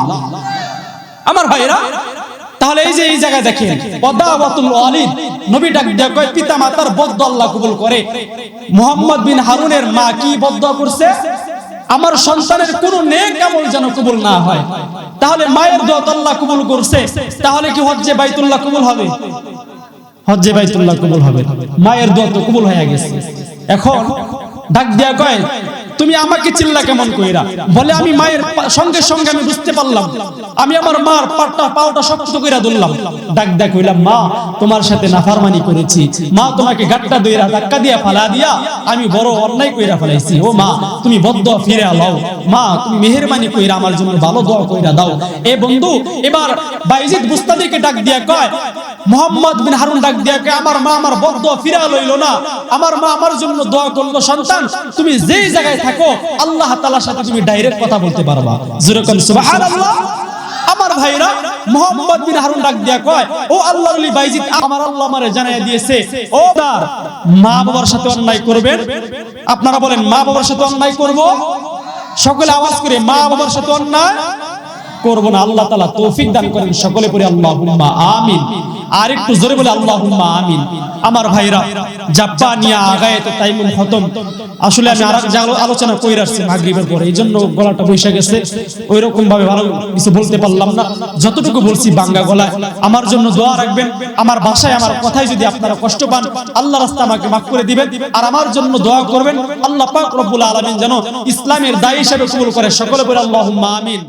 আমার ভাইরা, তাহলে এই যে এই জায়গায় দেখেন, ওয়াদাওয়াতুল ওয়ালিদ, নবী ডাক দিয়া কয়, পিতা মাতার বদদোয়া আল্লাহ কবুল করে। মুহাম্মদ বিন হারুনের মা কি বদদোয়া করছে? আমার সন্তানের কোনো নেক আমল যেন কবুল না হয়। তাহলে মায়ের দোয়া আল্লাহ কবুল করছে, তাহলে কি হজ্জে বাইতুল্লাহ কবুল হবে? হজ্জে বাইতুল্লাহ কবুল হবে। মায়ের দোয়া তো কবুল হয়ে গেছে। এখন ডাক দিয়া কয়, তুমি আমাকে চিল্লা কেমন কইরা? বলে, আমি মায়ের সঙ্গে সঙ্গে আমি বুঝতে পারলাম, আমি আমার মার পাওটা শক্ত কইরা ধরলাম। ডাক দেয়া কইলাম, মা, তোমার সাথে নাফরমানি করেছি, মা তোমাকে গাট্টা দইরা ধাক্কা দিয়া ফালা দিয়া আমি বড় অন্যায় কইরা ফেলাইছি। ও মা, তুমি বদদোয়া ফিরে আলাও, মা তুমি মেহেরবানি কইরা আমার জন্য ভালো দোয়া কইরা দাও। এ বন্ধু, এবার বাইজিদ বুস্তামিকে ডাক দিয়া কয়, মুহাম্মদ বিন হারুন ডাক দিয়া কয়, আমার মা আমার বদদোয়া ফিরে লইল না, আমার মা আমার জন্য দোয়া করলো, সন্তান তুমি যেই জায়গায় থাকো আল্লাহ তাআলার সাথে তুমি ডাইরেক্ট কথা বলতে পারবা। যেরকম সুবহানাল্লাহ। আমার ভাইরা, মুহাম্মদ বিন হারুন ডাক দিয়া কয়, ও আল্লাহর ওলি বাইজিদ, আমার আল্লাহ আমারে জানাইয়া দিয়েছে, ও তার মা বাবার সাথে অন্যায় করবেন। আপনারা বলেন, মা বাবার সাথে অন্যায় করব? সকলে আওয়াজ করে, মা বাবার সাথে অন্যায় করব না। আল্লাহ তাআলা তৌফিক দান করেন। সকলে পড়ি আল্লাহুম্মা আমিন। আর একটু জোরে বলে আল্লাহুম্মা আমিন। আমার ভাইরা, জাপানিয়া আগায়াত তাইমুল খতম, আসলে আমি আরেক আলোচনা কইরা আসছি মাগরিবের পরে, এইজন্য গলাটা বসে গেছে, ওইরকম ভাবে ভালো কিছু বলতে পারলাম না। যতটুকু বলছি বাঙ্গা গলায়। আমার জন্য দোয়া রাখবেন। আমার ভাষায়, আমার কথায় যদি আপনারা কষ্ট পান, আল্লাহ রাস্তা আমাকে মাফ করে দিবেন। আর আমার জন্য দোয়া করবেন, আল্লাহ পাক রব্বুল আলামিন যেন ইসলামের দায়ী হিসেবে কবুল করে। সকলে বলে আল্লাহুম্মা আমিন।